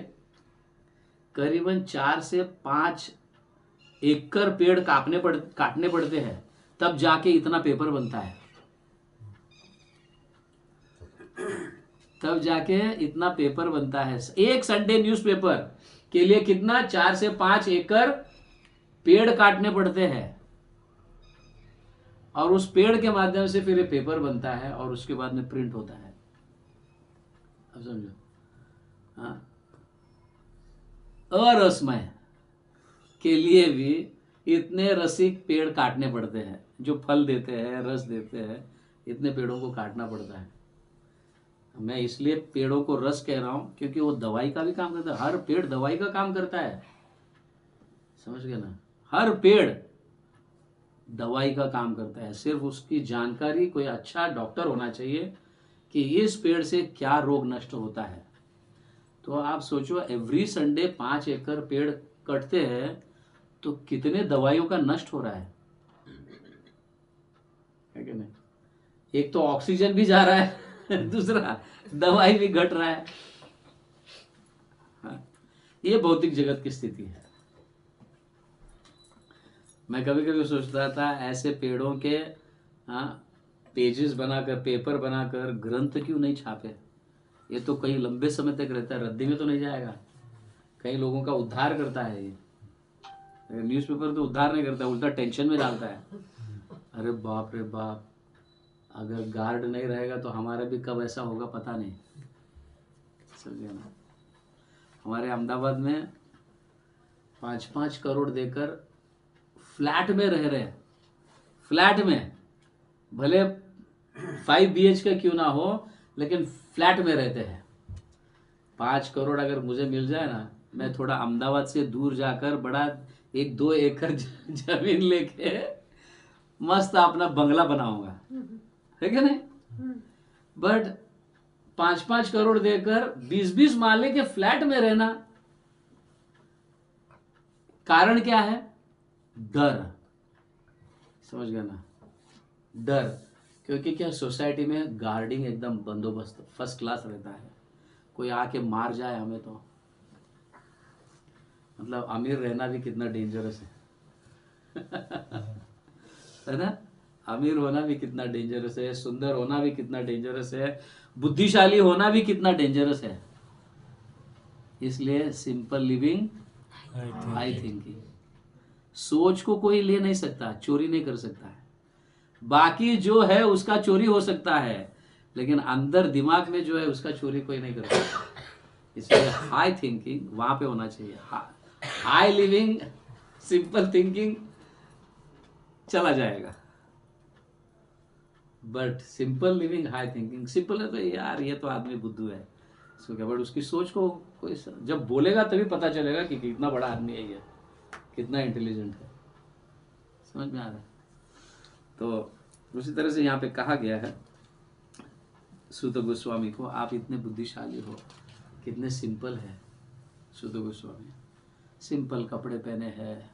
करीबन 4 से 5 एकड़ पेड़ काटने पड़ते हैं, तब जाके इतना पेपर बनता है। तब जाके इतना पेपर बनता है। एक संडे न्यूज़पेपर के लिए कितना 4 से 5 एकड़ पेड़ काटने पड़ते हैं, और उस पेड़ के माध्यम से फिर ये पेपर बनता है और उसके बाद में प्रिंट होता है। अब समझो। हाँ, अरसमय के लिए भी इतने रसिक पेड़ काटने पड़ते हैं, जो फल देते हैं, रस देते हैं, इतने पेड़ों को काटना पड़ता है। मैं इसलिए पेड़ों को रस कह रहा हूं क्योंकि वो दवाई का भी काम करता है। हर पेड़ दवाई का काम करता है, समझ गए ना। हर पेड़ दवाई का काम करता है। सिर्फ उसकी जानकारी कोई अच्छा डॉक्टर होना चाहिए कि इस पेड़ से क्या रोग नष्ट होता है। तो आप सोचो, एवरी संडे 5 एकड़ पेड़ कटते हैं तो कितने दवाइयों का नष्ट हो रहा है कि नहीं। एक तो ऑक्सीजन भी जा रहा है, दूसरा दवाई भी घट रहा है। हाँ, ये भौतिक जगत की स्थिति है। मैं कभी कभी सोचता था ऐसे पेड़ों के पेजेस बनाकर, पेपर बनाकर ग्रंथ क्यों नहीं छापे। ये तो कहीं लंबे समय तक रहता है, रद्दी में तो नहीं जाएगा। कई लोगों का उद्धार करता है ये। न्यूज़पेपर तो उद्धार नहीं करता, उल्टा टेंशन में डालता है। अरे बाप रे बाप, अगर गार्ड नहीं रहेगा तो हमारा भी कब ऐसा होगा पता नहीं, समझे ना। हमारे अहमदाबाद में 5-5 करोड़ देकर फ्लैट में रह रहे हैं। फ्लैट में भले 5 BHK क्यों ना हो, लेकिन फ्लैट में रहते हैं। 5 करोड़ अगर मुझे मिल जाए ना, मैं थोड़ा अहमदाबाद से दूर जाकर बड़ा 1-2 एकड़ जमीन लेके मस्त अपना बंगला बनाऊंगा, है क्या नहीं। बट 5-5 करोड़ देकर 20-20 माले के फ्लैट में रहना, कारण क्या है? डर, समझ गया ना। डर, क्योंकि क्या सोसाइटी में गार्डिंग एकदम बंदोबस्त फर्स्ट क्लास रहता है। कोई आके मार जाए हमें तो, मतलब अमीर रहना भी कितना डेंजरस है ना। अमीर होना भी कितना डेंजरस है, सुंदर होना भी कितना डेंजरस है, बुद्धिशाली होना भी कितना डेंजरस है। इसलिए सिंपल लिविंग, हाई थिंकिंग। सोच को कोई ले नहीं सकता, चोरी नहीं कर सकता है। बाकी जो है उसका चोरी हो सकता है, लेकिन अंदर दिमाग में जो है उसका चोरी कोई नहीं कर सकता। इसलिए हाई थिंकिंग वहां पे होना चाहिए। हाई लिविंग, सिंपल थिंकिंग चला जाएगा। But simple living, high thinking, simple है तो यार ये तो आदमी बुद्धू है, इसको क्या। बट उसकी सोच को कोई जब बोलेगा तभी पता चलेगा कि कितना बड़ा आदमी है ये, कितना इंटेलिजेंट है। समझ में आ रहा है। तो उसी तरह से यहाँ पे कहा गया है सूत गोस्वामी को, आप इतने बुद्धिशाली हो, कितने सिंपल है। सूत गोस्वामी सिंपल कपड़े पहने हैं,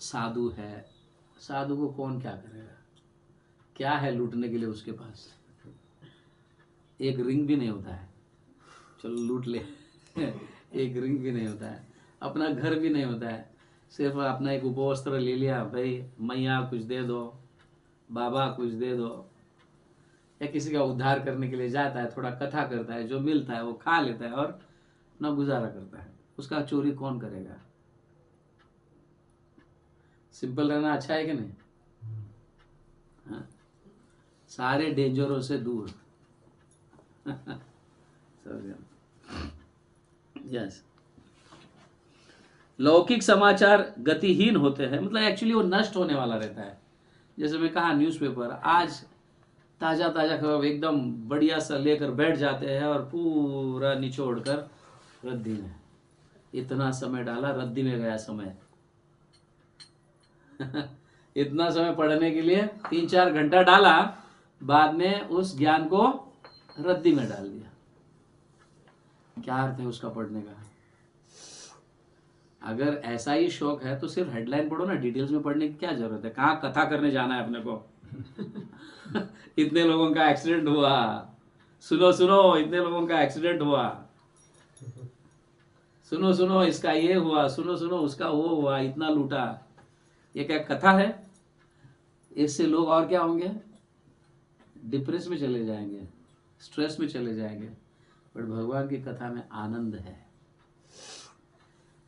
साधु है। साधु को कौन क्या करेगा, क्या है लूटने के लिए उसके पास। एक रिंग भी नहीं होता है, चलो लूट ले। एक रिंग भी नहीं होता है, अपना घर भी नहीं होता है, सिर्फ अपना एक उपवस्त्र ले लिया, भाई मैया कुछ दे दो, बाबा कुछ दे दो, या किसी का उद्धार करने के लिए जाता है, थोड़ा कथा करता है, जो मिलता है वो खा लेता है और अपना गुजारा करता है। उसका चोरी कौन करेगा? सिंपल रहना अच्छा है कि नहीं? हाँ? सारे डेंजरों से दूर। यस। लौकिक समाचार गतिहीन होते हैं, मतलब एक्चुअली वो नष्ट होने वाला रहता है। जैसे मैं कहा, न्यूज़पेपर आज ताजा ताजा खबर एकदम बढ़िया सा लेकर बैठ जाते हैं और पूरा निचोड़ कर रद्दी में, इतना समय डाला, रद्दी में गया समय। इतना समय पढ़ने के लिए 3-4 घंटा डाला, बाद में उस ज्ञान को रद्दी में डाल दिया। क्या अर्थ है उसका पढ़ने का? अगर ऐसा ही शौक है तो सिर्फ हेडलाइन पढ़ो ना, डिटेल्स में पढ़ने की क्या जरूरत है? कहाँ कथा करने जाना है अपने को? इतने लोगों का एक्सीडेंट हुआ, सुनो सुनो, इतने लोगों का एक्सीडेंट हुआ, सुनो सुनो इसका ये हुआ, सुनो सुनो उसका वो हुआ, इतना लूटा। ये क्या कथा है? इससे लोग और क्या होंगे? डिप्रेस में चले जाएंगे, स्ट्रेस में चले जाएंगे। बट भगवान की कथा में आनंद है,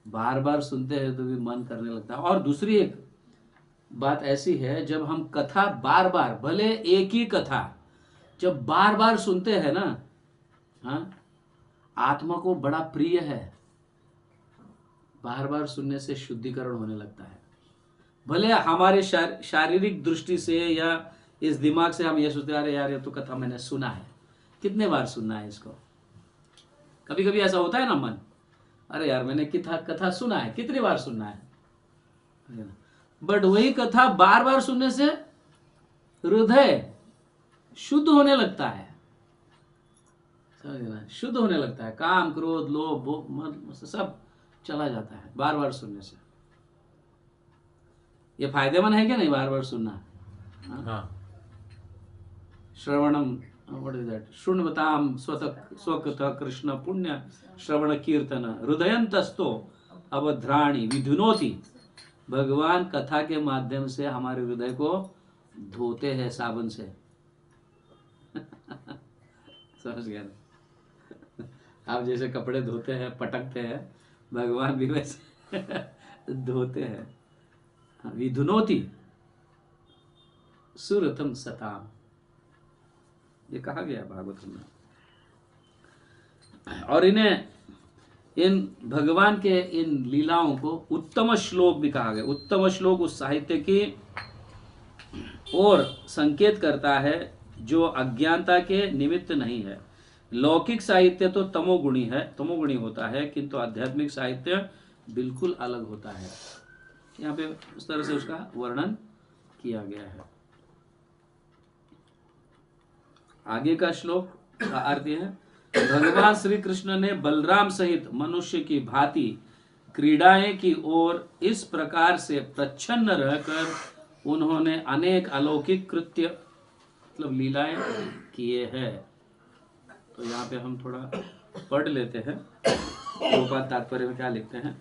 बार बार सुनते हैं तो भी मन करने लगता है। और दूसरी एक बात ऐसी है, जब हम कथा बार बार, भले एक ही कथा जब बार बार सुनते हैं ना, हाँ, आत्मा को बड़ा प्रिय है। बार बार सुनने से शुद्धिकरण होने लगता है। भले हमारे शारीरिक दृष्टि से या इस दिमाग से हम ये सोचते हैं, अरे यार ये तो कथा मैंने सुना है, कितने बार सुनना है इसको? कभी कभी ऐसा होता है ना मन, अरे यार मैंने कथा सुना है, कितनी बार सुनना है? बट वही कथा बार बार सुनने से हृदय शुद्ध होने लगता है, शुद्ध होने लगता है। काम, क्रोध, लोभ सब चला जाता है बार बार सुनने से। ये फायदेमंद है क्या नहीं बार बार सुनना? हाँ। श्रवणम, व्हाट इज दैट? शृण्वताम स्वकतः कृष्ण पुण्य श्रवण कीर्तन हृदयंतस्तो अवध्राणी विधुनोति। भगवान कथा के माध्यम से हमारे हृदय को धोते हैं साबुन से। समझ गया? आप जैसे कपड़े धोते हैं, पटकते हैं, भगवान भी वैसे धोते हैं। विधुनोति सुरतम सताम, ये कहा गया भागवत में। और इन्हें, इन भगवान के इन लीलाओं को उत्तम श्लोक भी कहा गया। उत्तम श्लोक उस साहित्य की ओर संकेत करता है जो अज्ञानता के निमित्त नहीं है। लौकिक साहित्य तो तमोगुणी होता है, किंतु आध्यात्मिक साहित्य बिल्कुल अलग होता है। यहाँ पे उस तरह से उसका वर्णन किया गया है। आगे का श्लोक का अर्थ यह है, भगवान श्री कृष्ण ने बलराम सहित मनुष्य की भांति क्रीड़ाएं की और इस प्रकार से प्रच्छन्न रहकर उन्होंने अनेक अलौकिक कृत्य, मतलब लीलाएं किए हैं। तो यहाँ पे हम थोड़ा पढ़ लेते हैं, प्रभुपाद तात्पर्य में क्या लिखते हैं।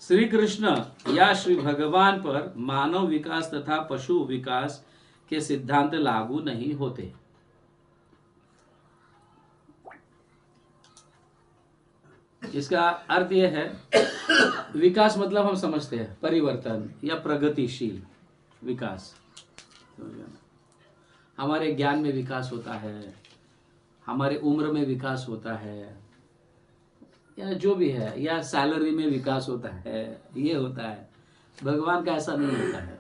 श्री कृष्ण या श्री भगवान पर मानव विकास तथा पशु विकास के सिद्धांत लागू नहीं होते। इसका अर्थ यह है, विकास मतलब हम समझते हैं परिवर्तन या प्रगतिशील विकास। हमारे ज्ञान में विकास होता है, हमारे उम्र में विकास होता है, या जो भी है, या सैलरी में विकास होता है, ये होता है। भगवान का ऐसा नहीं होता है।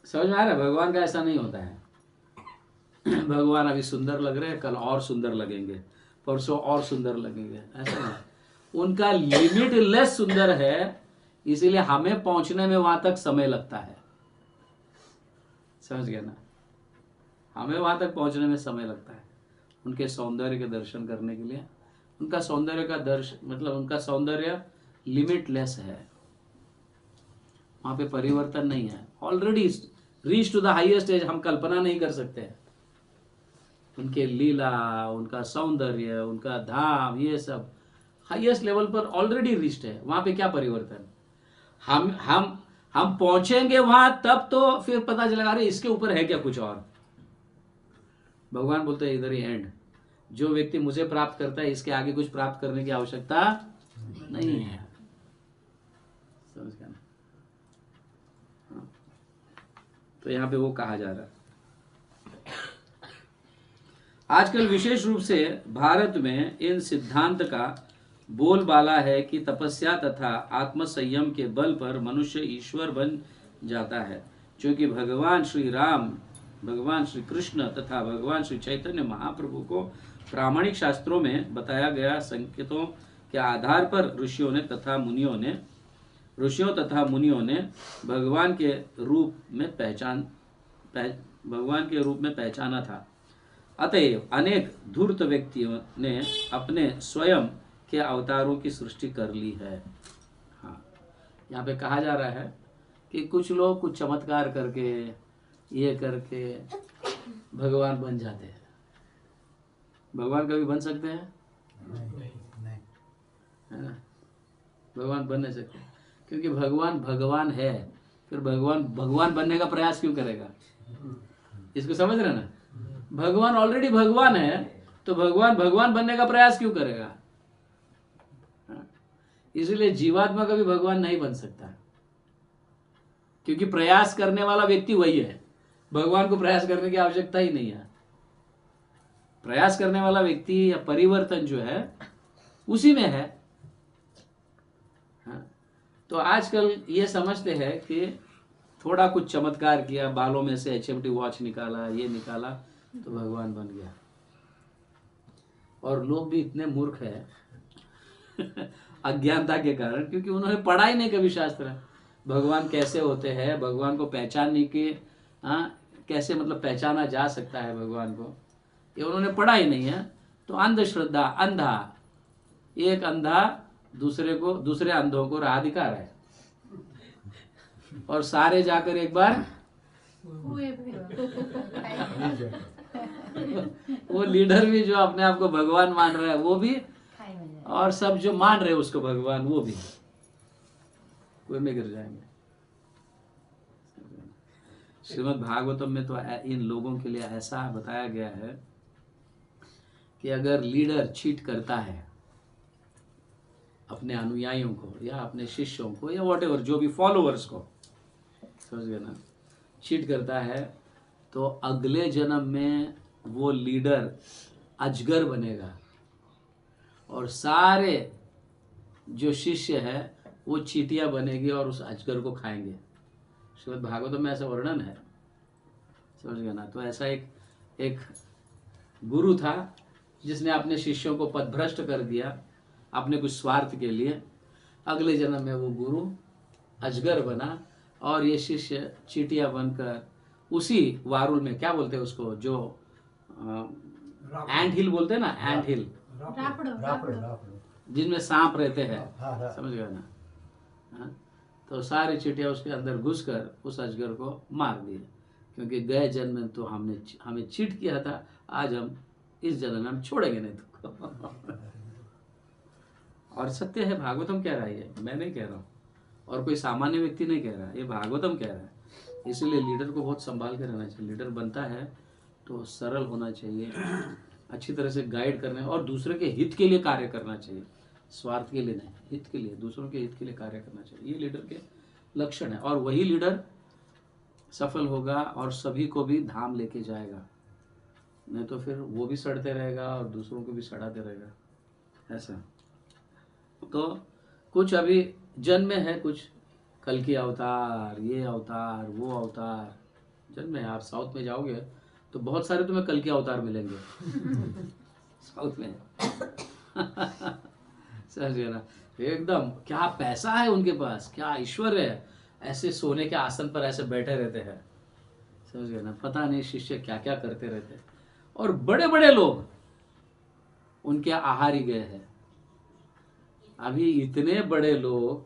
समझ में आ रहा है? भगवान का ऐसा नहीं होता है। भगवान अभी सुंदर लग रहे हैं, कल और सुंदर लगेंगे, परसों और सुंदर लगेंगे, ऐसा नहीं। उनका लिमिटलेस सुंदर है, इसीलिए हमें पहुंचने में वहां तक समय लगता है। समझ गया ना? हमें वहां तक पहुंचने में समय लगता है उनके सौंदर्य के दर्शन करने के लिए। उनका सौंदर्य का दर्शन, मतलब उनका सौंदर्य लिमिटलेस है, वहां पे परिवर्तन नहीं है। Already reach to the highest age हम कल्पना नहीं कर सकते। उनके लीला, उनका सौंदर्य, उनका धाम, ये सब हाईएस्ट लेवल पर ऑलरेडी रिच्ड है, वहां पे क्या परिवर्तन? हम पहुंचेंगे वहां तब तो फिर पता चलेगा अरे इसके ऊपर है क्या कुछ और। भगवान बोलते हैं इधर ही एंड। जो व्यक्ति मुझे प्राप्त करता है इसके आगे कुछ प्राप्त करने की आवश्यकता नहीं है। समझ गया ना? हाँ। तो यहां पे वो कहा जा रहा है। आजकल विशेष रूप से भारत में इन सिद्धांत का बोलबाला है कि तपस्या तथा आत्मसंयम के बल पर मनुष्य ईश्वर बन जाता है, क्योंकि भगवान श्री राम, भगवान श्री कृष्ण तथा भगवान श्री चैतन्य महाप्रभु को प्रामाणिक शास्त्रों में बताया गया संकेतों के आधार पर ऋषियों तथा मुनियों ने भगवान के रूप में पहचाना था। अतएव अनेक धूर्त व्यक्तियों ने अपने स्वयं के अवतारों की सृष्टि कर ली है। हाँ, यहाँ पे कहा जा रहा है कि कुछ लोग कुछ चमत्कार करके ये करके भगवान बन जाते हैं। भगवान कभी बन सकते हैं? नहीं। है ना? भगवान बन नहीं सकते, क्योंकि भगवान है। फिर भगवान बनने का प्रयास क्यों करेगा? इसको समझ रहे ना? भगवान ऑलरेडी भगवान है, तो भगवान बनने का प्रयास क्यों करेगा? इसलिए जीवात्मा कभी भगवान नहीं बन सकता, क्योंकि प्रयास करने वाला व्यक्ति वही है। भगवान को प्रयास करने की आवश्यकता ही नहीं है। प्रयास करने वाला व्यक्ति या परिवर्तन जो है उसी में है। हाँ? तो आजकल ये समझते हैं कि थोड़ा कुछ चमत्कार किया, बालों में से HMT वॉच निकाला, ये निकाला, तो भगवान बन गया। और लोग भी इतने मूर्ख है अज्ञानता के कारण, क्योंकि उन्होंने पढ़ा ही नहीं कभी शास्त्र। भगवान कैसे होते हैं, भगवान को पहचानने के कैसे मतलब पहचाना जा सकता है भगवान को, ये उन्होंने पढ़ा ही नहीं है। तो अंधश्रद्धा, अंधा, एक अंधा दूसरे अंधों को राह दिखा रहा है, और सारे जाकर एक बार वो लीडर भी जो अपने आप को भगवान मान रहा है वो भी, और सब जो मान रहे उसको भगवान वो भी कुएं में गिर जाएंगे। श्रीमद् भागवतम में तो इन लोगों के लिए ऐसा बताया गया है कि अगर लीडर चीट करता है अपने अनुयायियों को या अपने शिष्यों को या व्हाटएवर जो भी फॉलोअर्स को, समझ गए ना, चीट करता है, तो अगले जन्म में वो लीडर अजगर बनेगा और सारे जो शिष्य है वो चींटियां बनेगी और उस अजगर को खाएंगे। श्रीमद् भागवतम में ऐसा वर्णन है, समझ गए ना। तो ऐसा एक गुरु था जिसने अपने शिष्यों को पथभ्रष्ट कर दिया अपने कुछ स्वार्थ के लिए। अगले जन्म में वो गुरु अजगर बना और ये शिष्य चींटियां बनकर उसी वारुल में, क्या बोलते हैं उसको, जो एंट हिल बोलते हैं ना, एंट हिल, जिनमें सांप रहते हैं, समझ गए ना। हाँ? तो सारी चींटियां उसके अंदर घुसकर उस अजगर को मार दिए, क्योंकि गए जन्म में तो हमें चीट किया था, आज हम इस जन्म में हम छोड़ेंगे नहीं तुमको। और सत्य है, भागवतम कह रहा है, मैं नहीं कह रहा हूँ, और कोई सामान्य व्यक्ति नहीं कह रहा है, ये भागवतम कह रहा है। इसलिए लीडर को बहुत संभाल के रहना चाहिए। लीडर बनता है तो सरल होना चाहिए, अच्छी तरह से गाइड करना और दूसरे के हित के लिए कार्य करना चाहिए, स्वार्थ के लिए नहीं, हित के लिए, दूसरों के हित के लिए कार्य करना चाहिए। ये लीडर के लक्षण है, और वही लीडर सफल होगा और सभी को भी धाम लेके जाएगा। नहीं तो फिर वो भी सड़ते रहेगा और दूसरों को भी सड़ाते रहेगा। ऐसा तो कुछ अभी जन्म में है, कुछ कल की अवतार, ये अवतार, वो अवतार जन्म में है। आप साउथ में जाओगे तो बहुत सारे तुम्हें कल के अवतार मिलेंगे साउथ में। समझ गए ना, एकदम क्या पैसा है उनके पास, क्या ऐश्वर्य है, ऐसे सोने के आसन पर ऐसे बैठे रहते हैं, समझ गए ना। पता नहीं शिष्य क्या क्या करते रहते हैं, और बड़े बड़े लोग उनके आहारी गए हैं। अभी इतने बड़े लोग,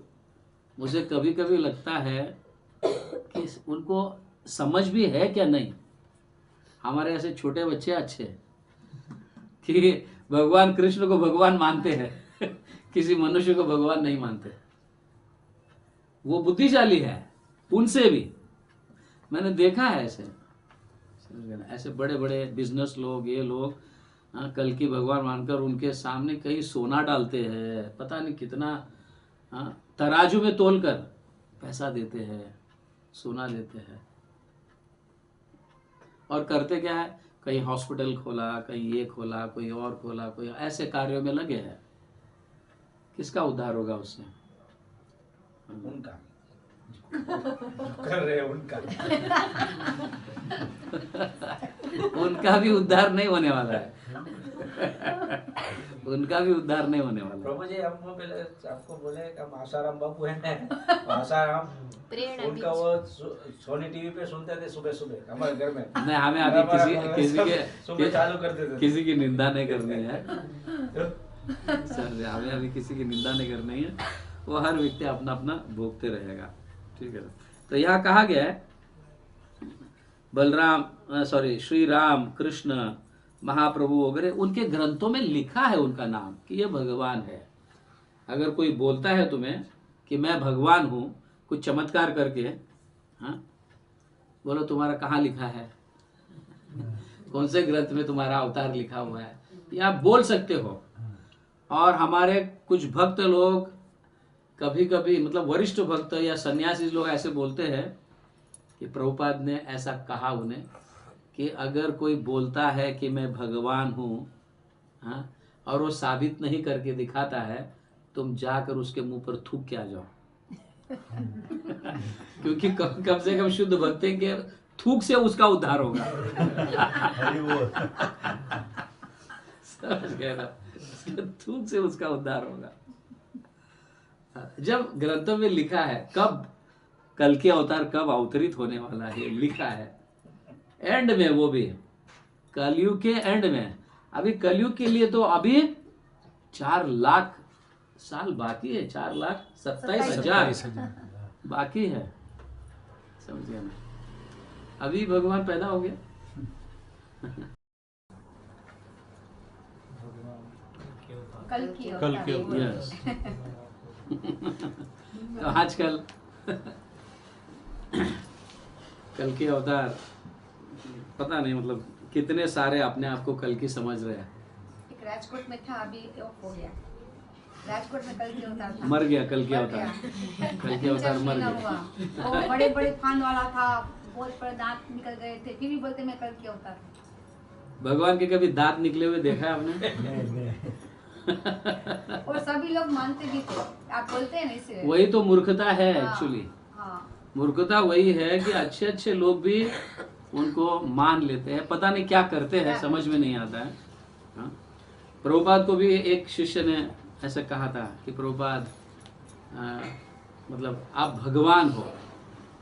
मुझे कभी कभी लगता है कि उनको समझ भी है क्या नहीं। हमारे ऐसे छोटे बच्चे अच्छे कि भगवान कृष्ण को भगवान मानते हैं किसी मनुष्य को भगवान नहीं मानते। वो बुद्धिशाली है उनसे भी, मैंने देखा है ऐसे, समझ गए ना, ऐसे बड़े बड़े बिजनेस लोग, ये लोग कल की भगवान मानकर उनके सामने कहीं सोना डालते हैं, पता नहीं कितना, तराजू में तोलकर पैसा देते हैं, सोना देते हैं, और करते क्या है, कहीं हॉस्पिटल खोला, कहीं ये खोला, कोई और खोला, कोई ऐसे कार्यों में लगे हैं। किसका उद्धार होगा उससे? उनका कर रहे हैं उनका उनका भी उद्धार नहीं होने वाला है। उनका भी उद्धार नहीं होने वाला। प्रभु जी, हम वो पहले आपको बोले कि हम आसाराम बाबू है, आसाराम उनका वो सोनी टीवी पे सुनते थे सुबह सुबह हमारे घर में। नहीं, हमें अभी सुबह चालू करते थे। किसी की निंदा नहीं करनी है सर, हमें अभी किसी की निंदा नहीं करनी है। वो हर व्यक्ति अपना अपना भोगते रहेगा, ठीक है। तो यहाँ कहा गया है श्री राम, कृष्ण, महाप्रभु वगैरह, उनके ग्रंथों में लिखा है उनका नाम कि ये भगवान है। अगर कोई बोलता है तुम्हें कि मैं भगवान हूँ कुछ चमत्कार करके, हाँ, बोलो तुम्हारा कहाँ लिखा है, कौन से ग्रंथ में तुम्हारा अवतार लिखा हुआ है, ये आप बोल सकते हो। और हमारे कुछ भक्त लोग कभी कभी, मतलब वरिष्ठ भक्त या सन्यासी लोग ऐसे बोलते हैं कि प्रभुपाद ने ऐसा कहा उन्हें कि अगर कोई बोलता है कि मैं भगवान हूँ, हाँ, और वो साबित नहीं करके दिखाता है, तुम जाकर उसके मुंह पर थूक के आ जाओ क्योंकि कम से कम शुद्ध भक्त के थूक से उसका उद्धार होगा। समझ गए ना, थूक से उसका उद्धार होगा। जब ग्रंथों में लिखा है कब कल के अवतार कब अवतरित होने वाला है, लिखा है एंड में, वो भी कलयुग के एंड में। अभी कलयुग के लिए तो अभी 4 लाख साल बाकी है, 4,27,000 बाकी है, समझिए ना, अभी भगवान पैदा हो गया। कल की यस तो आजकल कल के अवतार पता नहीं, मतलब कितने सारे अपने आप को कल की समझ रहे हैं। एक राजकोट में था, अभी ऑफ हो गया। राजकोट में कल की अवतार था, मर गया कल के अवतार, कल के अवतार मर गया। वो बड़े बड़े फान वाला था, बहुत बड़े दांत निकल गए थे, फिर भी बोलते मैं कल की अवतार। भगवान के कभी दांत निकले हुए देखा है आपने? और सभी लोग मानते भी थे, आप बोलते हैं ना, इसे वही तो मूर्खता है एक्चुअली। हाँ, मूर्खता वही है कि अच्छे अच्छे लोग भी उनको मान लेते हैं, पता नहीं क्या करते हैं, समझ में नहीं आता है। हाँ? प्रभुपाद को भी एक शिष्य ने ऐसा कहा था कि प्रभुपाद मतलब आप भगवान हो,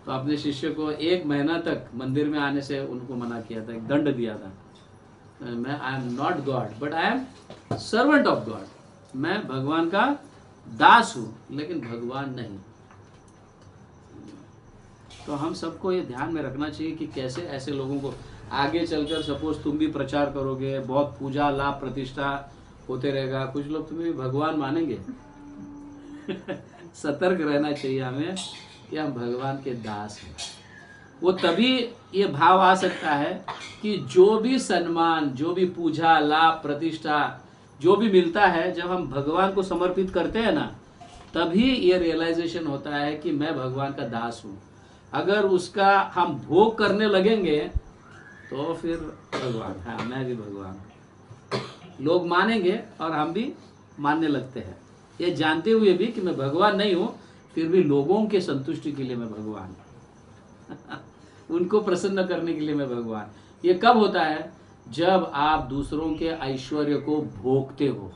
तो अपने शिष्य को 1 महीना तक मंदिर में आने से उनको मना किया था, एक दंड दिया था। मैं I am not God but I am servant of God, मैं भगवान का दास हूँ लेकिन भगवान नहीं। तो हम सबको ये ध्यान में रखना चाहिए कि कैसे ऐसे लोगों को आगे चलकर, सपोज तुम भी प्रचार करोगे, बहुत पूजा लाभ प्रतिष्ठा होते रहेगा, कुछ लोग तुम्हें भी भगवान मानेंगे। सतर्क रहना चाहिए हमें कि हम भगवान के दास हैं। वो तभी ये भाव आ सकता है कि जो भी सम्मान, जो भी पूजा लाभ प्रतिष्ठा जो भी मिलता है, जब हम भगवान को समर्पित करते हैं ना, तभी ये रियलाइजेशन होता है कि मैं भगवान का दास हूँ। अगर उसका हम भोग करने लगेंगे तो फिर भगवान, हाँ मैं भी भगवान, लोग मानेंगे और हम भी मानने लगते हैं, ये जानते हुए भी कि मैं भगवान नहीं हूँ, फिर भी लोगों के संतुष्टि के लिए मैं भगवान उनको प्रसन्न करने के लिए मैं भगवान। ये कब होता है? जब आप दूसरों के ऐश्वर्य को भोगते हो।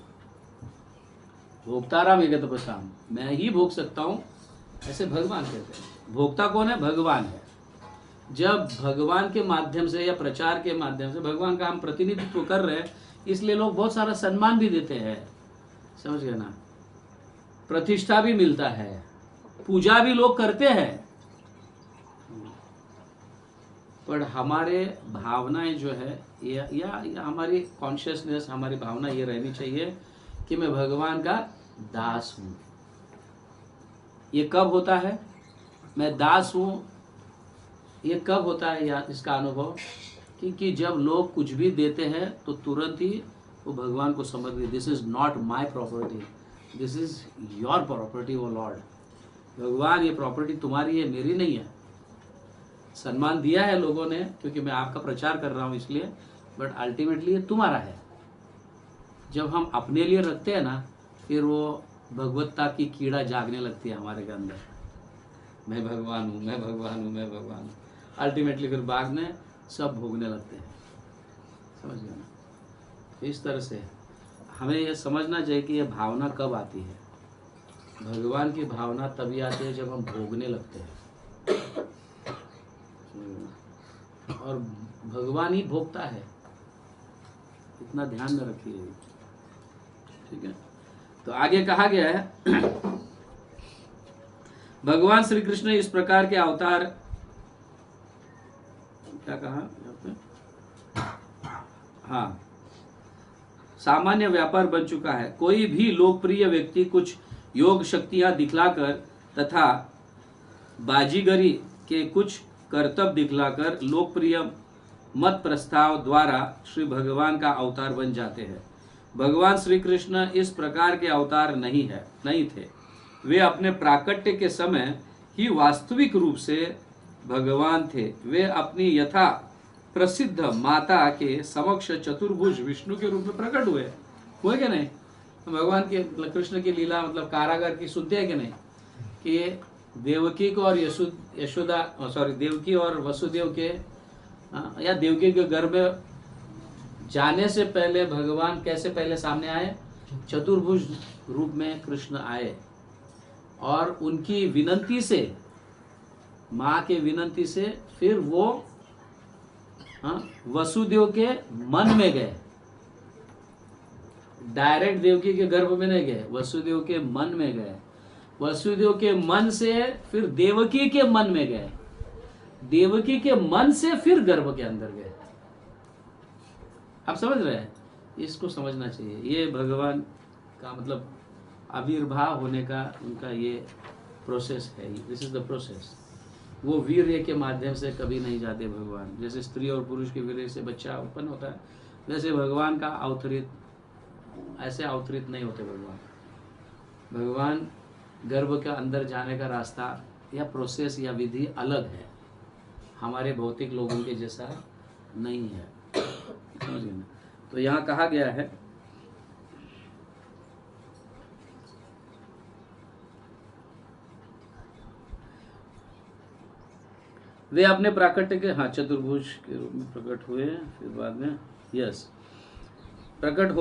भोक्ताराम एगतपसाम, मैं ही भोग सकता हूँ, ऐसे भगवान कहते हैं। भोक्ता कौन है? भगवान है। जब भगवान के माध्यम से या प्रचार के माध्यम से भगवान का हम प्रतिनिधित्व कर रहे हैं, इसलिए लोग बहुत सारा सम्मान भी देते हैं, समझ गए ना, प्रतिष्ठा भी मिलता है, पूजा भी लोग करते हैं। पर हमारे भावनाएं जो है या हमारी कॉन्शियसनेस, हमारी भावना ये रहनी चाहिए कि मैं भगवान का दास हूं। ये कब होता है, मैं दास हूं, ये कब होता है यार इसका अनुभव? क्योंकि जब लोग कुछ भी देते हैं तो तुरंत ही वो भगवान को समझ गए, this is not my property, this is your property O lord. भगवान ये प्रॉपर्टी तुम्हारी है, मेरी नहीं है। सम्मान दिया है लोगों ने क्योंकि मैं आपका प्रचार कर रहा हूँ इसलिए, बट अल्टीमेटली ये तुम्हारा है। जब हम अपने लिए रखते हैं ना, फिर वो भगवत्ता की कीड़ा जागने लगती है हमारे के अंदर, मैं भगवान हूँ, मैं भगवान हूँ, मैं भगवान हूँ। अल्टीमेटली फिर बाद में सब भोगने लगते हैं। समझ गए ना? इस तरह से हमें यह समझना चाहिए कि यह भावना कब आती है। भगवान की भावना तभी आती है जब हम भोगने लगते हैं, और भगवान ही भोगता है, इतना ध्यान में रखिए। ठीक है, तो आगे कहा गया है भगवान श्री कृष्ण इस प्रकार के अवतार, क्या कहा यहाँ पे? हाँ, सामान्य व्यापार बन चुका है। कोई भी लोकप्रिय व्यक्ति कुछ योग शक्तियां दिखलाकर तथा बाजीगरी के कुछ करतब दिखलाकर लोकप्रिय मत प्रस्ताव द्वारा श्री भगवान का अवतार बन जाते हैं। भगवान श्री कृष्ण इस प्रकार के अवतार नहीं थे। वे अपने प्राकट्य के समय ही वास्तविक रूप से भगवान थे। वे अपनी यथा प्रसिद्ध माता के समक्ष चतुर्भुज विष्णु के रूप में प्रकट हुए क्या नहीं? भगवान के कृष्ण की लीला मतलब कारागर की सुनते हैं कि नहीं, कि देवकी को और देवकी और वसुदेव के या देवकी के गर्भ में जाने से पहले भगवान कैसे पहले सामने आए? चतुर्भुज रूप में कृष्ण आए, और उनकी विनंती से, माँ के विनंती से फिर वो वसुदेव के मन में गए। डायरेक्ट देवकी के गर्भ में नहीं गए, वसुदेव के मन में गए। वसुदेव के मन से फिर देवकी के मन में गए, देवकी के मन से फिर गर्भ के अंदर गए। आप समझ रहे हैं? इसको समझना चाहिए। ये भगवान का मतलब आविर्भाव होने का उनका ये प्रोसेस है। This is the process. वो वीर्य के माध्यम से कभी नहीं जाते भगवान। जैसे स्त्री और पुरुष के वीर्य से बच्चा उत्पन्न होता है, वैसे भगवान का अवतरित ऐसे अवतरित नहीं होते भगवान। भगवान गर्भ के अंदर जाने का रास्ता या प्रोसेस या विधि अलग है, हमारे भौतिक लोगों के जैसा नहीं है। समझ गए ना? तो यहाँ कहा गया है वे अपने प्राकट्य के चतुर्भुज के रूप में प्रकट हुए, फिर बाद में प्रकट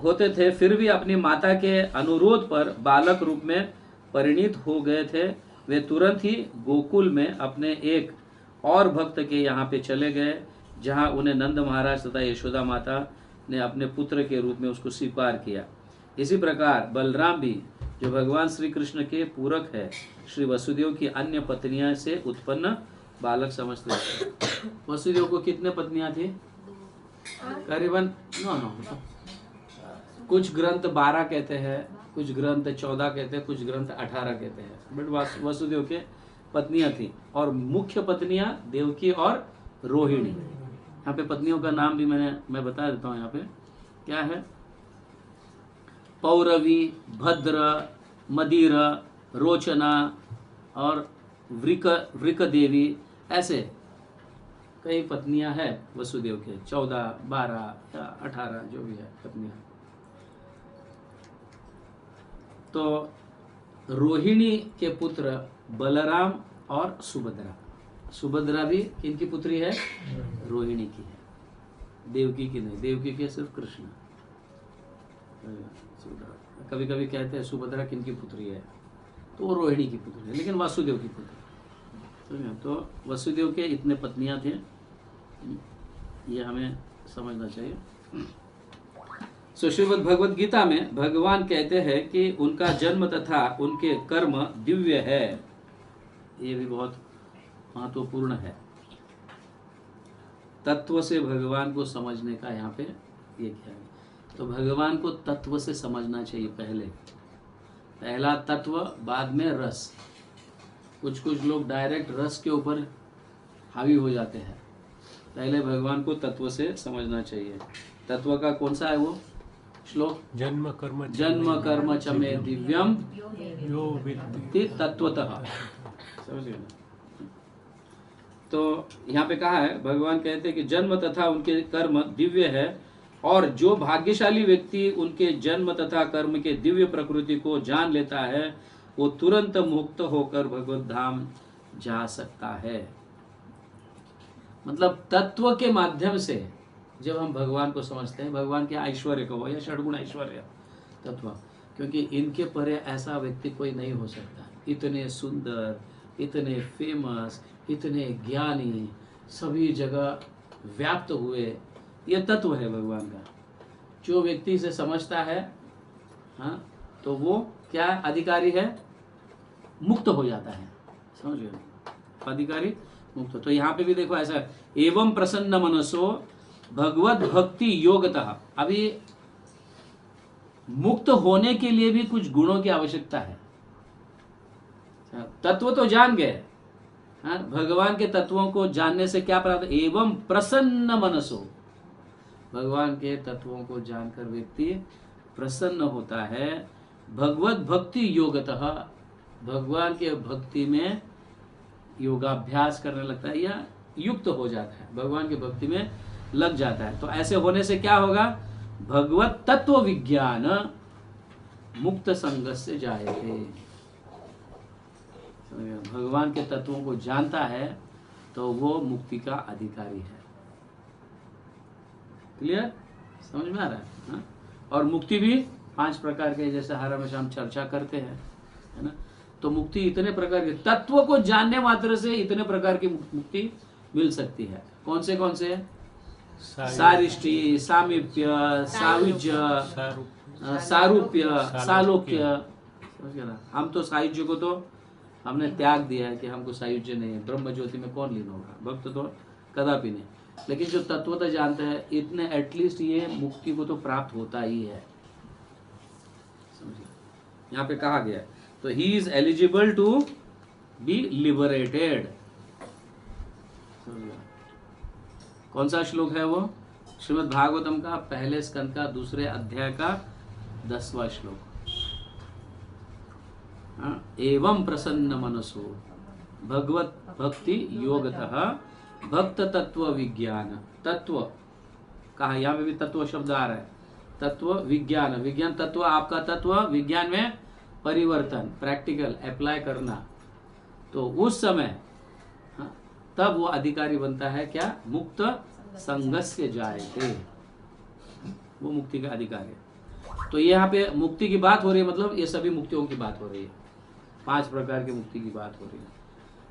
होते थे, फिर भी अपनी माता के अनुरोध पर बालक रूप में परिणित हो गए थे। वे तुरंत ही गोकुल में अपने एक और भक्त के यहाँ पे चले गए, जहाँ उन्हें नंद महाराज तथा यशोदा माता ने अपने पुत्र के रूप में उसको स्वीकार किया। इसी प्रकार बलराम भी, जो भगवान श्री कृष्ण के पूरक है, श्री वसुदेव की अन्य पत्नियां से उत्पन्न बालक समझते थे। वसुदेव को कितने पत्नियां थी? करीबन कुछ ग्रंथ 12 कहते हैं, कुछ ग्रंथ 14 कहते हैं, कुछ ग्रंथ 18 कहते हैं, बट वसुदेव के पत्नियां थी, और मुख्य पत्नियां देवकी और रोहिणी। यहाँ पे पत्नियों का नाम भी मैं बता देता हूँ। यहाँ पे क्या है? पौरवी, भद्र, मदिर, रोचना और वृक देवी, ऐसे कई पत्नियां हैं वसुदेव के। 14, 12 या 18 जो भी है पत्नियां। तो रोहिणी के पुत्र बलराम और सुभद्रा। सुभद्रा भी किनकी पुत्री है? रोहिणी की है, देवकी की नहीं। देवकी की सिर्फ कृष्ण। कभी कभी कहते हैं सुभद्रा किनकी पुत्री है, तो वो रोहिणी की पुत्री है, लेकिन वासुदेव की पुत्री। तो वसुदेव के इतने पत्नियां थे, ये हमें समझना चाहिए। श्रीमद् भगवद गीता में भगवान कहते हैं कि उनका जन्म तथा उनके कर्म दिव्य है। ये भी बहुत महत्वपूर्ण है। तत्व से भगवान को समझने का यहाँ पे ये क्या है? तो भगवान को तत्व से समझना चाहिए पहले, पहला तत्व, बाद में रस। कुछ कुछ लोग डायरेक्ट रस के ऊपर हावी हो जाते हैं। पहले भगवान को तत्व से समझना चाहिए। तत्व का कौन सा है वो श्लोक? जन्म कर्म च मे दिव्यम यो विद्धि तत्वतः। समझ गए ना? तो यहाँ पे कहा है, भगवान कहते हैं कि जन्म तथा उनके कर्म दिव्य है, और जो भाग्यशाली व्यक्ति उनके जन्म तथा कर्म के दिव्य प्रकृति को जान लेता है वो तुरंत मुक्त होकर भगवत धाम जा सकता है। मतलब तत्व के माध्यम से जब हम भगवान को समझते हैं, भगवान के ऐश्वर्य को या षडगुण ऐश्वर्य तत्व, क्योंकि इनके परे ऐसा व्यक्ति कोई नहीं हो सकता। इतने सुंदर, इतने फेमस, इतने ज्ञानी, सभी जगह व्याप्त हुए, ये तत्व है भगवान का। जो व्यक्ति इसे समझता है, हाँ, तो वो क्या अधिकारी है? मुक्त हो जाता है। समझ गए? अधिकारी मुक्त। तो यहाँ पे भी देखो ऐसा, एवं प्रसन्न मनसो भगवत भक्ति योगतः। अभी मुक्त होने के लिए भी कुछ गुणों की आवश्यकता है। तत्व तो जान गए, हाँ, भगवान के तत्वों को जानने से क्या प्राप्त? एवं प्रसन्न मनसो, भगवान के तत्वों को जानकर व्यक्ति प्रसन्न होता है। भगवत भक्ति योगतः, भगवान के भक्ति में योगाभ्यास करने लगता है या युक्त हो जाता है, भगवान की भक्ति में लग जाता है। तो ऐसे होने से क्या होगा? भगवत तत्व विज्ञान मुक्त संग से जायते। भगवान के तत्वों को जानता है तो वो मुक्ति का अधिकारी है। क्लियर? समझ में आ रहा है? हाँ? और मुक्ति भी 5 प्रकार के, जैसे हर हमेशा हम चर्चा करते हैं, है ना? तो मुक्ति इतने प्रकार के, तत्व को जानने मात्र से इतने प्रकार की मुक्ति मिल सकती है। कौन से? सारिष्टि, सामीप्य, सायुज्य, सारूप्य, सालोक्य। समझ गए ना? हम तो सायुज्य को तो हमने त्याग दिया है कि हमको सायुज्य नहीं है। ब्रह्म ज्योति में कौन लीन होगा? भक्त तो कदापि नहीं। लेकिन जो तत्वतः जानते हैं, इतने एटलीस्ट ये मुक्ति को तो प्राप्त होता ही है। समझिए, यहाँ पे कहा गया, तो he is eligible to be liberated. कौन सा श्लोक है वो? श्रीमद् भागवतम का पहले स्कंद का 2 अध्याय का 10वां श्लोक। एवं प्रसन्न मनसो भगवत भक्ति योगतः भक्त तत्व विज्ञान। तत्व कहा, यहाँ पे भी तत्व शब्द आ रहा है। तत्व विज्ञान, विज्ञान तत्व, आपका तत्व, विज्ञान में परिवर्तन, प्रैक्टिकल अप्लाई करना। तो उस समय तब वो अधिकारी बनता है क्या? मुक्त संगस्य जायते, वो मुक्ति का अधिकारी है। तो ये यहाँ पे मुक्ति की बात हो रही है, मतलब ये सभी मुक्तियों की बात हो रही है, 5 प्रकार की मुक्ति की बात हो रही है।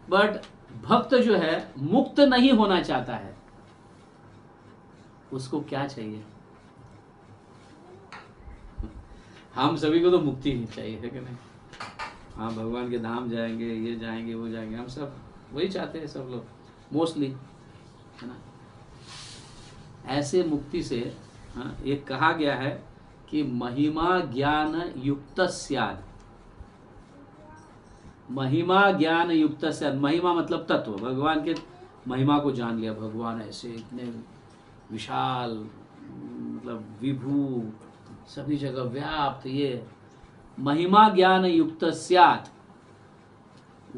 बट भक्त जो है मुक्त नहीं होना चाहता है, उसको क्या चाहिए? हम सभी को तो मुक्ति ही चाहिए, है कि नहीं? हाँ, भगवान के धाम जाएंगे, ये जाएंगे, वो जाएंगे, हम सब वही चाहते हैं, सब लोग मोस्टली, है ना? ऐसे मुक्ति से, हाँ, ये कहा गया है कि महिमा ज्ञान युक्त स्यात्। महिमा ज्ञान युक्त स्यात्, महिमा मतलब तत्व, भगवान के महिमा को जान लिया। भगवान ऐसे इतने विशाल, मतलब विभू, सभी जगह व्याप्त, ये महिमा ज्ञान युक्त स्यात्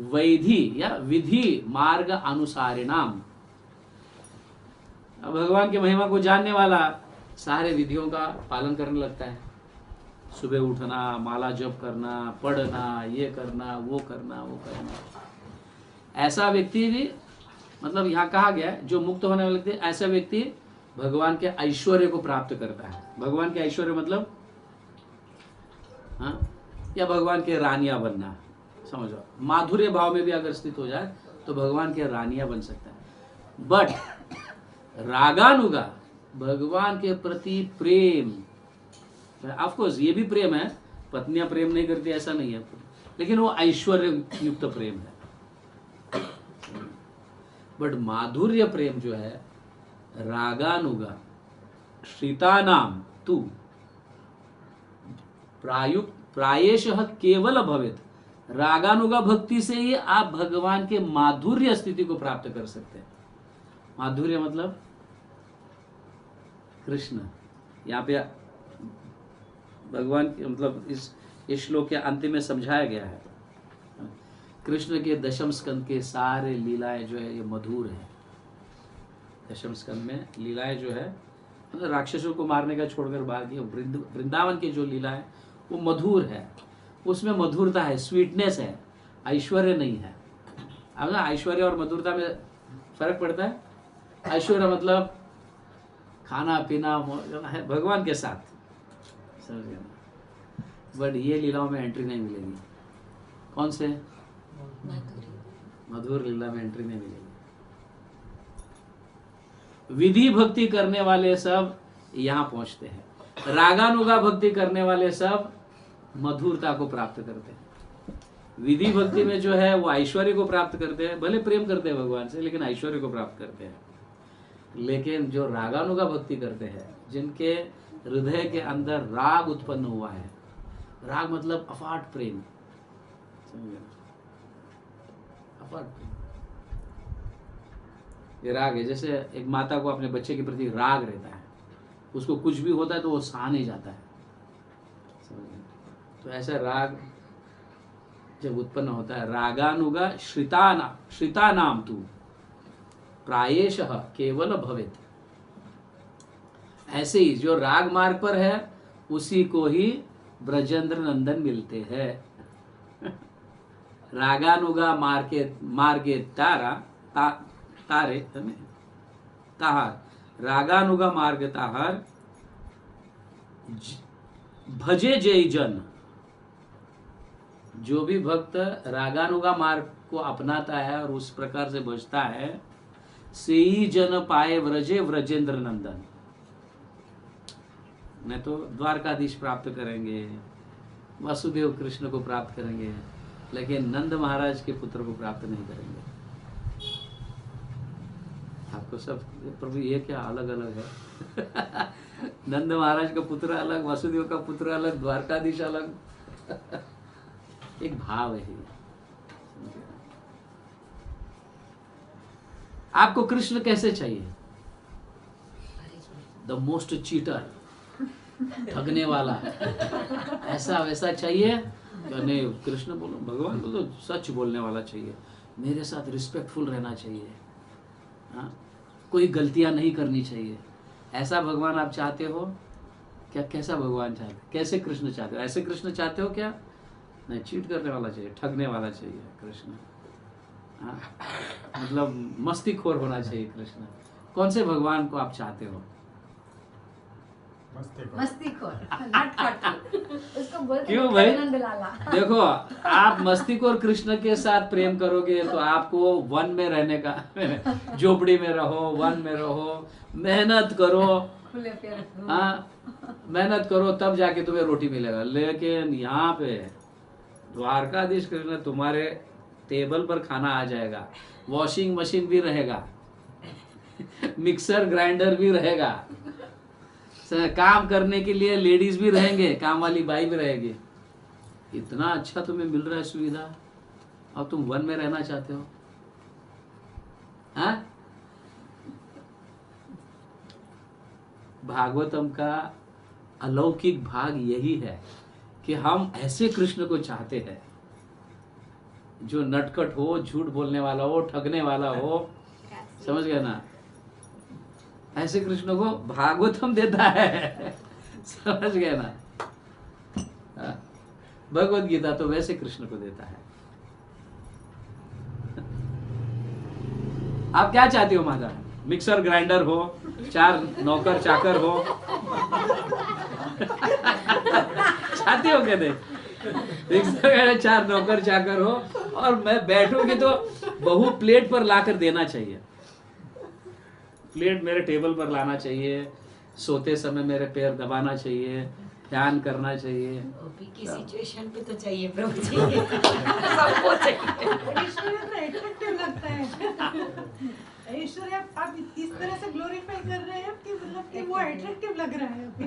वैधि या विधि मार्ग अनुसारिणाम। अब भगवान की महिमा को जानने वाला सारे विधियों का पालन करने लगता है। सुबह उठना, माला जप करना, पढ़ना, ये करना, वो करना, वो करना। ऐसा व्यक्ति भी, मतलब यहाँ कहा गया है, जो मुक्त होने वाले व्यक्ति, ऐसा व्यक्ति भगवान के ऐश्वर्य को प्राप्त करता है। भगवान के ऐश्वर्य मतलब, हाँ, या भगवान के रानियां बनना, समझो, माधुर्य भाव में भी अगर स्थित हो जाए तो भगवान के रानियां बन सकता है। बट रागानुगा, भगवान के प्रति प्रेम, ऑफ कोर्स ये भी प्रेम है, पत्नियां प्रेम नहीं करती ऐसा नहीं है, लेकिन वो ऐश्वर्य युक्त प्रेम है। बट माधुर्य प्रेम जो है, रागानुगा श्रितानाम तु प्रायशः केवल भवेत, रागानुगा भक्ति से ही आप भगवान के माधुर्य स्थिति को प्राप्त कर सकते हैं। माधुर्य मतलब कृष्ण, यहाँ पे भगवान के मतलब इस श्लोक के अंतिम में समझाया गया है, कृष्ण के दशम स्कंद के सारे लीलाएं जो है ये मधुर है। दशम स्कंद में लीलाएं जो है मतलब राक्षसों को मारने का छोड़कर बाकी वृंदावन की जो लीला है वो मधुर है, उसमें मधुरता है, स्वीटनेस है, ऐश्वर्य नहीं है। अब ना ऐश्वर्य और मधुरता में फर्क पड़ता है। ऐश्वर्य मतलब खाना पीना है भगवान के साथ, समझ गए ना, बट ये लीलाओं में एंट्री नहीं मिलेगी। कौन से मधुर लीला में एंट्री नहीं मिलेगी। विधि भक्ति करने वाले सब यहाँ पहुंचते हैं, रागानुगा भक्ति करने वाले सब मधुरता को प्राप्त करते हैं। विधि भक्ति में जो है वो ऐश्वर्य को प्राप्त करते हैं, भले प्रेम करते हैं भगवान से लेकिन ऐश्वर्य को प्राप्त करते हैं। लेकिन जो रागानुगा भक्ति करते हैं, जिनके हृदय के अंदर राग उत्पन्न हुआ है, राग मतलब अफाट प्रेम, अफाट प्रेम, ये राग है। जैसे एक माता को अपने बच्चे के प्रति राग रहता है, उसको कुछ भी होता है तो वो सहा नहीं जाता है, तो ऐसा राग जब उत्पन्न होता है, रागानुगा श्रिता नाम तू प्रायशः केवल भवेत, ऐसे ही जो राग मार्ग पर है उसी को ही ब्रजेंद्र नंदन मिलते हैं। रागानुगा मार्गे तारे ताहार, रागानुगा मार्ग ताहार भजे जय जन। जो भी भक्त रागानुगा मार्ग को अपनाता है और उस प्रकार से भजता है, से ही जन पाए व्रजे व्रजेंद्र नंदन। नहीं तो द्वारकाधीश प्राप्त करेंगे, वासुदेव कृष्ण को प्राप्त करेंगे, लेकिन नंद महाराज के पुत्र को प्राप्त नहीं करेंगे। आपको सब प्रभु ये क्या अलग अलग है? नंद महाराज का पुत्र अलग, वासुदेव का पुत्र अलग, द्वारकाधीश अलग। एक भाव है। आपको कृष्ण कैसे चाहिए? द मोस्ट चीटर, ठगने वाला, ऐसा वैसा चाहिए? नहीं, कृष्ण बोलो, भगवान बोलो, सच बोलने वाला चाहिए, मेरे साथ रिस्पेक्टफुल रहना चाहिए, हाँ, कोई गलतियां नहीं करनी चाहिए। ऐसा भगवान आप चाहते हो क्या? कैसा भगवान चाहते, कैसे कृष्ण चाहते हो? ऐसे कृष्ण चाहते हो क्या? नहीं, चीट करने वाला चाहिए, ठगने वाला चाहिए कृष्ण, हाँ, मतलब मस्तीखोर होना चाहिए कृष्ण। कौन से भगवान को आप चाहते हो? मस्तीखोर, नटखट, उसको बोलते क्यों हैं भाई? नंदलाला। देखो, आप मस्तीखोर कृष्ण के साथ प्रेम करोगे तो आपको वन में रहने का, झोपड़ी में रहो, वन में रहो, मेहनत करो, खुले पैर, हाँ, मेहनत करो तब जाके तुम्हें रोटी मिलेगा। लेकिन यहाँ पे द्वारकाधीश कृष्ण तुम्हारे टेबल पर खाना आ जाएगा, वॉशिंग मशीन भी रहेगा, मिक्सर ग्राइंडर भी रहेगा, काम करने के लिए लेडीज भी रहेंगे, काम वाली बाई भी रहेगी। इतना अच्छा तुम्हें मिल रहा है सुविधा और तुम वन में रहना चाहते हो? हाँ? भागवतम का अलौकिक भाग यही है कि हम ऐसे कृष्ण को चाहते हैं जो नटखट हो, झूठ बोलने वाला हो, ठगने वाला हो, समझ गए ना? ऐसे कृष्ण को भागवतम देता है, समझ गए ना? भगवत गीता तो वैसे कृष्ण को देता है। आप क्या चाहते हो माता? मिक्सर ग्राइंडर हो, 4 नौकर चाकर हो, चाहते हो क्या? नहीं, मिक्सर ग्राइंडर 4 नौकर चाकर हो और मैं बैठूंगी तो बहू प्लेट पर लाकर देना चाहिए, प्लेट मेरे टेबल पर लाना चाहिए, सोते समय मेरे पैर दबाना चाहिए, ध्यान करना चाहिए। अभी की सिचुएशन पे तो चाहिए प्रभु जी, सबको चाहिए। ऐश्वर्य तो एट्रैक्टिव लगता है। ऐश्वर्य आप इस तरह से ग्लोरीफाई कर रहे हैं कि मतलब कि वो एट्रैक्टिव लग रहा है अभी।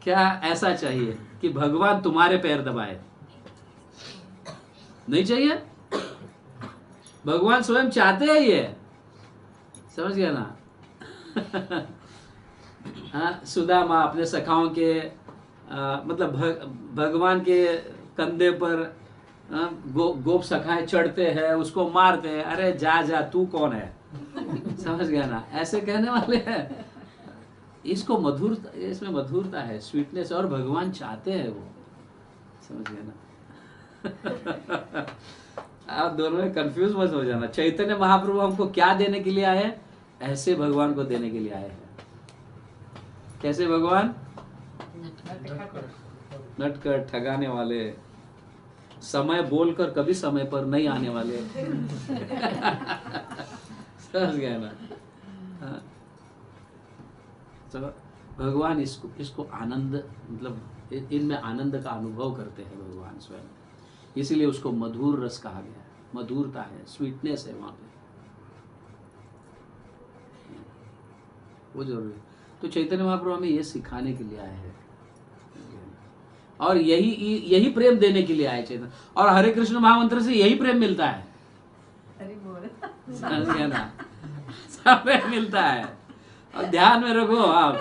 क्या ऐसा चाहिए कि भगवान तुम्हारे पैर दबाए? नहीं चाहिए। भगवान स्वयं चाहते हैं ये, समझ गया ना? हाँ, सुदामा अपने सखाओं के मतलब भगवान के कंधे पर गोप सखाए चढ़ते हैं, उसको मारते हैं, अरे जा जा तू कौन है, समझ गया ना? ऐसे कहने वाले हैं। इसको मधुर, इसमें मधुरता है, स्वीटनेस, और भगवान चाहते हैं वो, समझ गया ना? आप दोनों में कंफ्यूज मत हो जाना। चैतन्य महाप्रभु हमको क्या देने के लिए आए? ऐसे भगवान को देने के लिए आए हैं। कैसे भगवान? नटखट, ठगाने वाले, समय बोलकर कभी समय पर नहीं आने वाले। समझ गया ना? हाँ। तो भगवान इसको आनंद, मतलब इनमें आनंद का अनुभव करते हैं भगवान स्वयं, इसीलिए उसको मधुर रस कहा गया है। मधुरता है, स्वीटनेस है वहां पे, वो जरूरी है। तो चैतन्य महाप्रभु हमें ये सिखाने के लिए आए हैं, और यही प्रेम देने के लिए आए चैतन्य। और हरे कृष्ण महामंत्र से यही प्रेम मिलता है, समझ गया ना? सब प्रेम मिलता है। और ध्यान में रखो आप,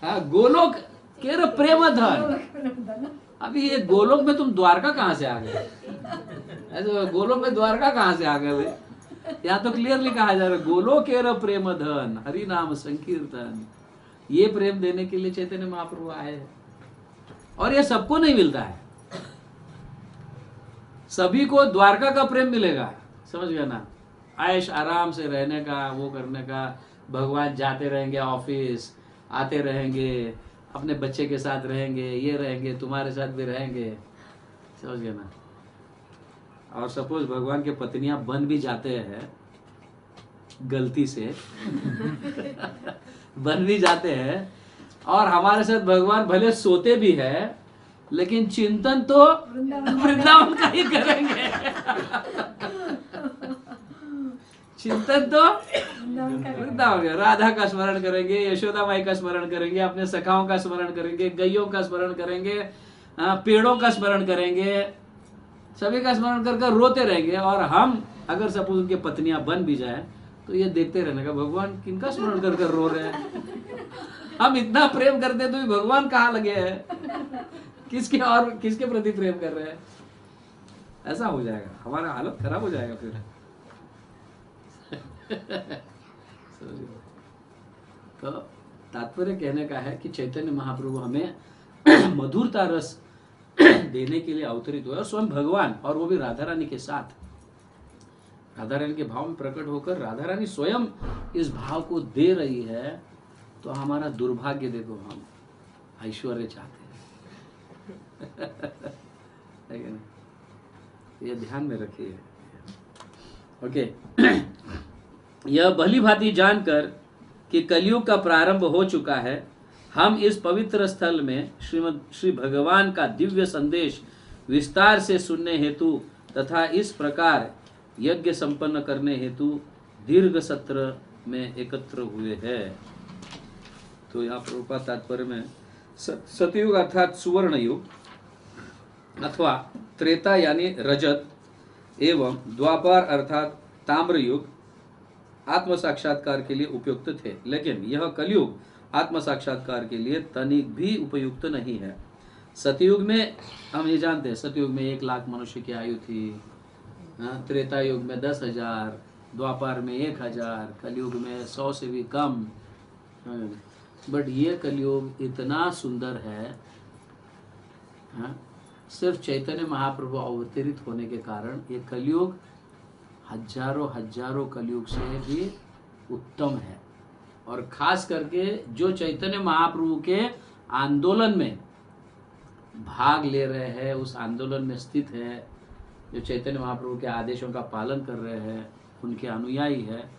हाँ, गोलोक के प्रेम धन। अभी ये गोलोक में तुम द्वारका कहाँ से आ गए? ऐसे गोलोक में द्वारका कहाँ से आ गए भाई? यहाँ तो क्लियरली कहा जा रहा है, गोलोक के प्रेम धन हरि नाम संकीर्तन। ये प्रेम देने के लिए चैतन्य महाप्रभु आए हैं, और ये सबको नहीं मिलता है। सभी को द्वारका का प्रेम मिलेगा, समझ गया ना? ऐश आराम से रहने का, वो करने का। भगवान जाते रहेंगे ऑफिस, आते रहेंगे, अपने बच्चे के साथ रहेंगे, ये रहेंगे, तुम्हारे साथ भी रहेंगे, समझ गया ना? और सपोज भगवान के पत्नियां बन भी जाते हैं गलती से बन भी जाते हैं, और हमारे साथ भगवान भले सोते भी है, लेकिन चिंतन तो वृंदावन का ही करेंगे। चिंतन तो वृंदावन का, राधा का स्मरण करेंगे, यशोदा माई का स्मरण करेंगे, अपने सखाओं का स्मरण करेंगे, गैयों का स्मरण करेंगे, पेड़ों का स्मरण करेंगे, सभी का स्मरण कर कर रोते रहेंगे। और हम अगर सपोज उनके पत्नियां बन भी जाए तो ये देखते रहने का, भगवान किनका स्मरण कर कर रो रहे हैं? हम इतना प्रेम करते तो भी भगवान कहाँ लगे हैं? किसके प्रति प्रेम कर रहे हैं? ऐसा हो जाएगा, हमारा हालत खराब हो जाएगा फिर। तो तात्पर्य कहने का है कि चैतन्य महाप्रभु हमें मधुरता रस देने के लिए अवतरित हुए, और स्वयं भगवान, और वो भी राधा रानी के साथ, राधा रानी के भाव में प्रकट होकर राधा रानी स्वयं इस भाव को दे रही है। तो हमारा दुर्भाग्य देखो, हम ऐश्वर्य चाहते हैं। ये ध्यान में रखिए। ओके। यह भली भांति जानकर कि कलयुग का प्रारंभ हो चुका है, हम इस पवित्र स्थल में श्री भगवान का दिव्य संदेश विस्तार से सुनने हेतु तथा इस प्रकार यज्ञ संपन्न करने हेतु दीर्घ सत्र में एकत्र हुए हैं। तो यहाँ प्रभुपाद तात्पर्य में सतयुग अर्थात सुवर्ण युग अथवा त्रेता यानी रजत एवं द्वापर अर्थात ताम्र युग आत्म साक्षात्कार के लिए उपयुक्त थे, लेकिन यह कलयुग आत्म साक्षात्कार के लिए तनिक भी उपयुक्त नहीं है। सतयुग में हम ये जानते हैं, सतयुग में 1 लाख मनुष्य की आयु थी, त्रेता युग में 10,000, द्वापर में 1,000, कलयुग में 100 से भी कम। बट ये कलयुग इतना सुंदर है, सिर्फ चैतन्य महाप्रभु अवतरित होने के कारण ये कलयुग हजारों कलयुग से भी उत्तम है। और खास करके जो चैतन्य महाप्रभु के आंदोलन में भाग ले रहे हैं, उस आंदोलन में स्थित है, जो चैतन्य महाप्रभु के आदेशों का पालन कर रहे हैं, उनके अनुयायी है,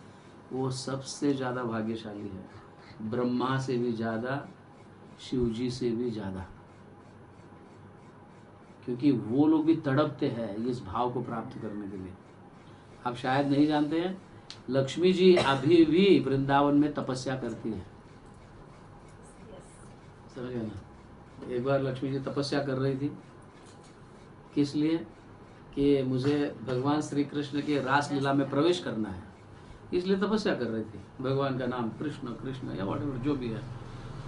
वो सबसे ज़्यादा भाग्यशाली है। ब्रह्मा से भी ज़्यादा, शिव जी से भी ज़्यादा, क्योंकि वो लोग भी तड़पते हैं इस भाव को प्राप्त करने के लिए। आप शायद नहीं जानते हैं लक्ष्मी जी अभी भी वृंदावन में तपस्या करती है, समझ गए ना। एक बार लक्ष्मी जी तपस्या कर रही थी, किस लिए? कि मुझे भगवान श्री कृष्ण के रास लीला में प्रवेश करना है, इसलिए तपस्या कर रही थी। भगवान का नाम कृष्ण कृष्ण या वॉटेवर जो भी है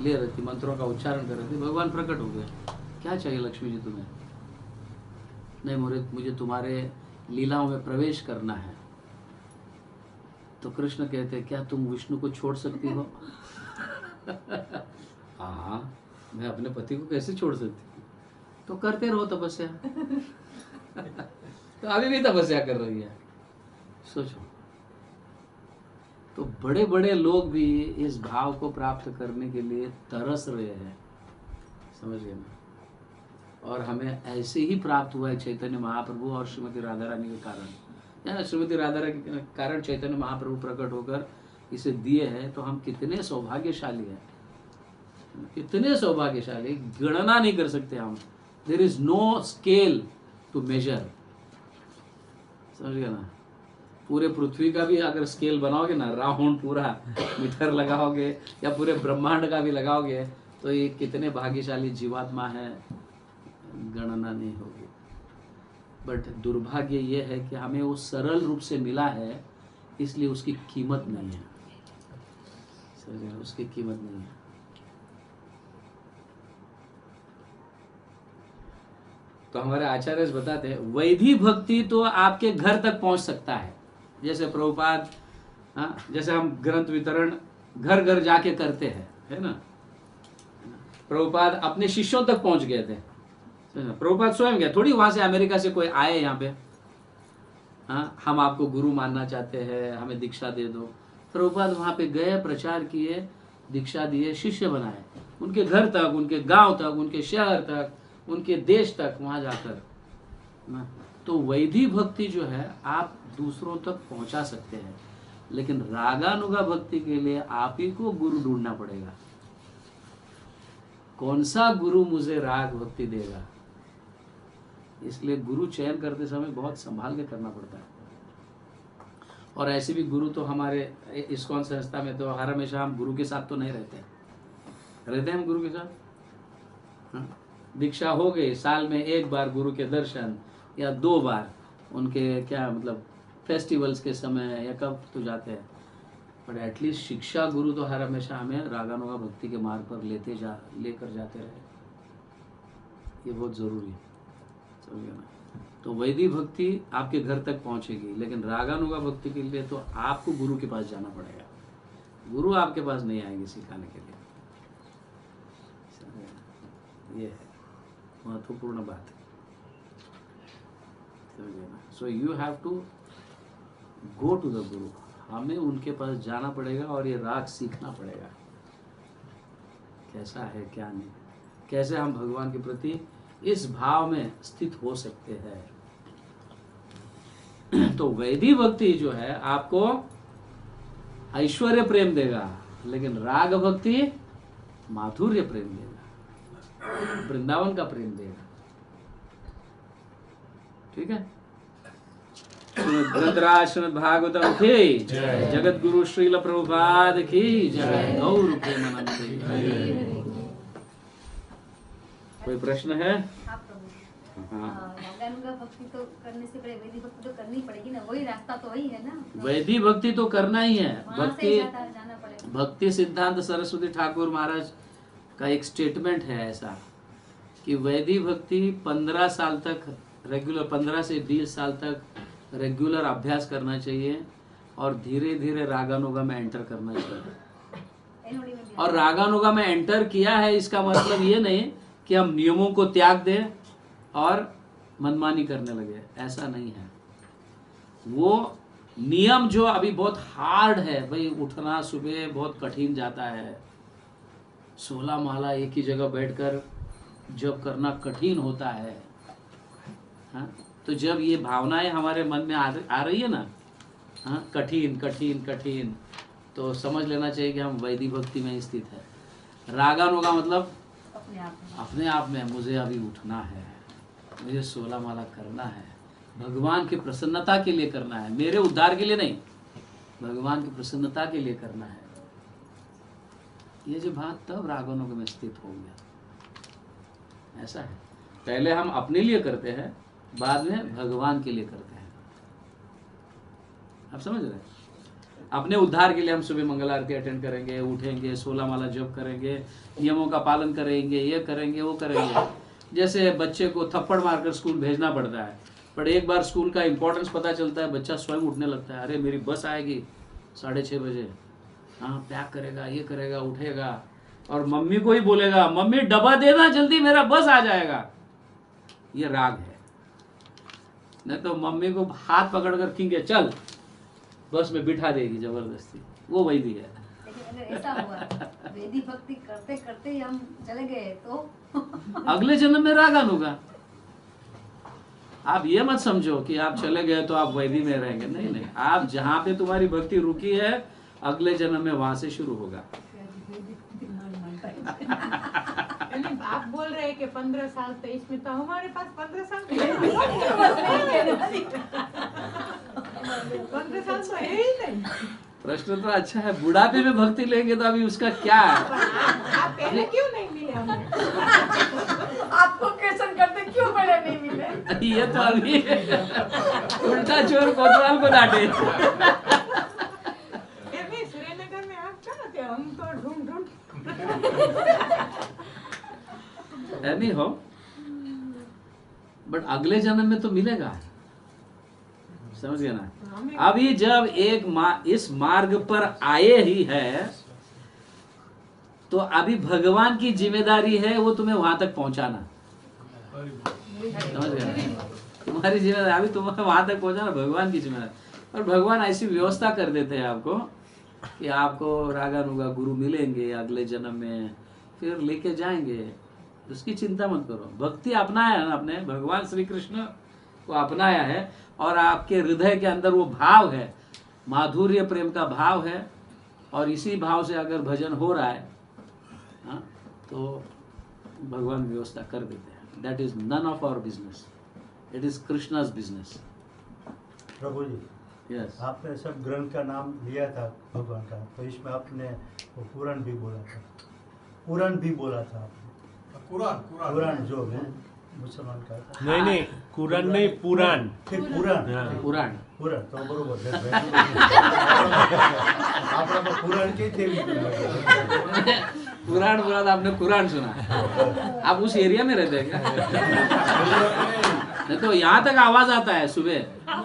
ले रही थी, मंत्रों का उच्चारण कर रही थी। भगवान प्रकट हो गए, क्या चाहिए लक्ष्मी जी तुम्हें? नहीं मुझे तुम्हारे लीलाओं में प्रवेश करना है। तो कृष्ण कहते क्या तुम विष्णु को छोड़ सकती हो? हाँ, मैं अपने पति को कैसे छोड़ सकती हूँ? तो करते रहो तपस्या। तो अभी भी तपस्या कर रही है, सोचो। तो बड़े बड़े लोग भी इस भाव को प्राप्त करने के लिए तरस रहे हैं, समझ गए ना। और हमें ऐसे ही प्राप्त हुआ है चैतन्य महाप्रभु और श्रीमती राधा रानी के कारण। या श्रीमती राधा रानी के कारण चैतन्य महाप्रभु प्रकट होकर इसे दिए हैं। तो हम कितने सौभाग्यशाली हैं, कितने सौभाग्यशाली, गणना नहीं कर सकते हम। There is no scale to measure, समझ गए ना। पूरे पृथ्वी का भी अगर स्केल बनाओगे ना, राउंड पूरा मीटर लगाओगे या पूरे ब्रह्मांड का भी लगाओगे, तो ये कितने भाग्यशाली जीवात्मा है, गणना नहीं होगी। बट दुर्भाग्य ये है कि हमें वो सरल रूप से मिला है, इसलिए उसकी कीमत नहीं है, समझ गए, उसकी कीमत नहीं है। तो हमारे आचार्य बताते हैं वैधि भक्ति तो आपके घर तक पहुंच सकता है। जैसे प्रभुपाद, हाँ, जैसे हम ग्रंथ वितरण घर घर जाके करते हैं, है ना। प्रभुपाद अपने शिष्यों तक पहुंच गए थे, प्रभुपाद स्वयं गए, थोड़ी वहां से अमेरिका से कोई आए यहाँ पे, हाँ, हम आपको गुरु मानना चाहते हैं, हमें दीक्षा दे दो। प्रभुपाद वहां पे गए, प्रचार किए, दीक्षा दिए, शिष्य बनाए, उनके घर तक, उनके गांव तक, उनके शहर तक, उनके देश तक, वहां जाकर ना। तो वैधि भक्ति जो है आप दूसरों तक पहुंचा सकते हैं, लेकिन रागानुगा भक्ति के लिए आप ही को गुरु ढूंढना पड़ेगा। कौन सा गुरु मुझे राग भक्ति देगा? इसलिए गुरु चयन करते समय बहुत संभाल के करना पड़ता है। और ऐसे भी गुरु तो हमारे इस्कॉन संस्था में तो हर हमेशा हम गुरु के साथ तो नहीं रहते हैं हम गुरु के साथ। हाँ? दीक्षा हो गई, साल में एक बार गुरु के दर्शन या 2 बार उनके क्या मतलब फेस्टिवल्स के समय या कब तो जाते हैं। बट एटलीस्ट शिक्षा गुरु तो हर हमेशा हमें रागानुगा भक्ति के मार्ग पर लेकर जाते रहे, ये बहुत ज़रूरी है, समझिए ना। तो वैदिक भक्ति आपके घर तक पहुंचेगी, लेकिन रागानुगा भक्ति के लिए तो आपको गुरु के पास जाना पड़ेगा। गुरु आपके पास नहीं आएंगे सिखाने के लिए, ये है महत्वपूर्ण बात, समझिए ना। So you have to go to the guru, हमें उनके पास जाना पड़ेगा और ये राग सीखना पड़ेगा, कैसा है क्या नहीं, कैसे हम भगवान के प्रति इस भाव में स्थित हो सकते हैं। तो वैदिक भक्ति जो है आपको ऐश्वर्य प्रेम देगा, लेकिन राग भक्ति माधुर्य प्रेम देगा, वृंदावन का प्रेम देगा, ठीक है। ग्रंथराज श्रीमद् भागवतम की जय, जगत गुरु श्रील प्रभुपाद की जय, गौर प्रेमानंद। कोई प्रश्न है? हाँ प्रभु, हाँ, रागानुगा भक्ति तो करने से पहले वैदिक भक्ति तो करनी पड़ेगी ना, वही रास्ता तो वही है ना। वैदिक भक्ति तो करना ही है। वहाँ से भक्ति जाना पड़ेगा। भक्ति सिद्धांत सरस्वती ठाकुर महाराज का एक स्टेटमेंट है ऐसा कि वैदिक भक्ति 15 साल तक रेगुलर, 15 से 20 साल तक रेगुलर अभ्यास करना चाहिए और धीरे धीरे रागानुगा में एंटर करना चाहिए। और रागानुगा में एंटर किया है इसका मतलब ये नहीं कि हम नियमों को त्याग दें और मनमानी करने लगे, ऐसा नहीं है। वो नियम जो अभी बहुत हार्ड है भाई, उठना सुबह बहुत कठिन जाता है, 16 माला एक ही जगह बैठकर जब करना कठिन होता है, हाँ? तो जब ये भावनाएं हमारे मन में आ रही है ना, हाँ, कठिन कठिन कठिन, तो समझ लेना चाहिए कि हम वैदिक भक्ति में स्थित है। रागानुगा मतलब अपने आप में मुझे अभी उठना है, मुझे 16 माला करना है, भगवान की प्रसन्नता के लिए करना है, मेरे उद्धार के लिए नहीं, भगवान की प्रसन्नता के लिए करना है, ये जो बात तब रागानुग में स्थित हो गया। ऐसा है, पहले हम अपने लिए करते हैं, बाद में भगवान के लिए करते हैं। आप समझ रहे हैं? अपने उद्धार के लिए हम सुबह मंगल आरती अटेंड करेंगे, उठेंगे, 16 माला जप करेंगे, नियमों का पालन करेंगे, ये करेंगे वो करेंगे। जैसे बच्चे को थप्पड़ मारकर स्कूल भेजना पड़ता है, पर एक बार स्कूल का इंपॉर्टेंस पता चलता है, बच्चा स्वयं उठने लगता है, अरे मेरी बस आएगी 6:30 बजे, हाँ पैक करेगा, ये करेगा, उठेगा, और मम्मी को ही बोलेगा मम्मी डब्बा देना जल्दी, मेरा बस आ जाएगा। ये राग है। नहीं तो मम्मी को हाथ पकड़ कर खींचे चल बस में बिठा देगी जबरदस्ती, वो वही भी है। लेकिन अगर ऐसा हुआ वेदी भक्ति करते करते ही हम चले गए तो अगले जन्म में रागानुग। आप ये मत समझो कि आप चले गए तो आप वैदी में रहेंगे, नहीं नहीं, आप जहाँ पे तुम्हारी भक्ति रुकी है अगले जन्म में वहां से शुरू होगा। यानी आप बोल रहे हैं कि 15 साल तो इसमें तो हमारे पास 15 साल 15 साल तो है ही नहीं। प्रश्न तो अच्छा है, बुढ़ापे में भक्ति लेंगे तो अभी उसका क्या है? आप पहले क्यों नहीं मिले हमें? आपको क्वेश्चन करते क्यों पहले नहीं मिले? ये तो अभी उल्टा चोर कोतवाल को डांटे। सुरेंद्रनगर में आप कहाँ थे? हम तो ढूंढ ढूंढ नहीं हो, बट अगले जन्म में तो मिलेगा, समझ गए ना? अभी जब इस मार्ग पर आए ही है तो अभी भगवान की जिम्मेदारी है वो तुम्हें वहां तक पहुंचाना, समझ गए? तुम्हारी जिम्मेदारी अभी तुम्हें वहां तक पहुंचाना, भगवान की जिम्मेदारी। और भगवान ऐसी व्यवस्था कर देते हैं आपको कि आपको रागानुगा गुरु मिलेंगे अगले जन्म में, फिर लेके जाएंगे, उसकी चिंता मत करो। भक्ति अपनाया है ना आपने, भगवान श्री कृष्ण को अपनाया है, और आपके हृदय के अंदर वो भाव है, माधुर्य प्रेम का भाव है, और इसी भाव से अगर भजन हो रहा है, हाँ, तो भगवान व्यवस्था कर देते हैं। That is none of our business, it is कृष्णा's बिजनेस। प्रभु जी, यस, आपने सब ग्रंथ का नाम लिया था भगवान का, तो इसमें आपने वो पुराण भी बोला था, पुराण भी बोला था आपने, पुराण जो है मुसलमान का नहीं नहीं, कुरान नहीं, पुराण। फिर पुराण, हाँ। पुराण पुराण तो बरोबर है। आपने तो पुराण के थे पुराण बोला था आपने, कुरान सुना। आप उस एरिया में रहते हैं क्या? नहीं तो यहाँ तक आवाज आता है सुबह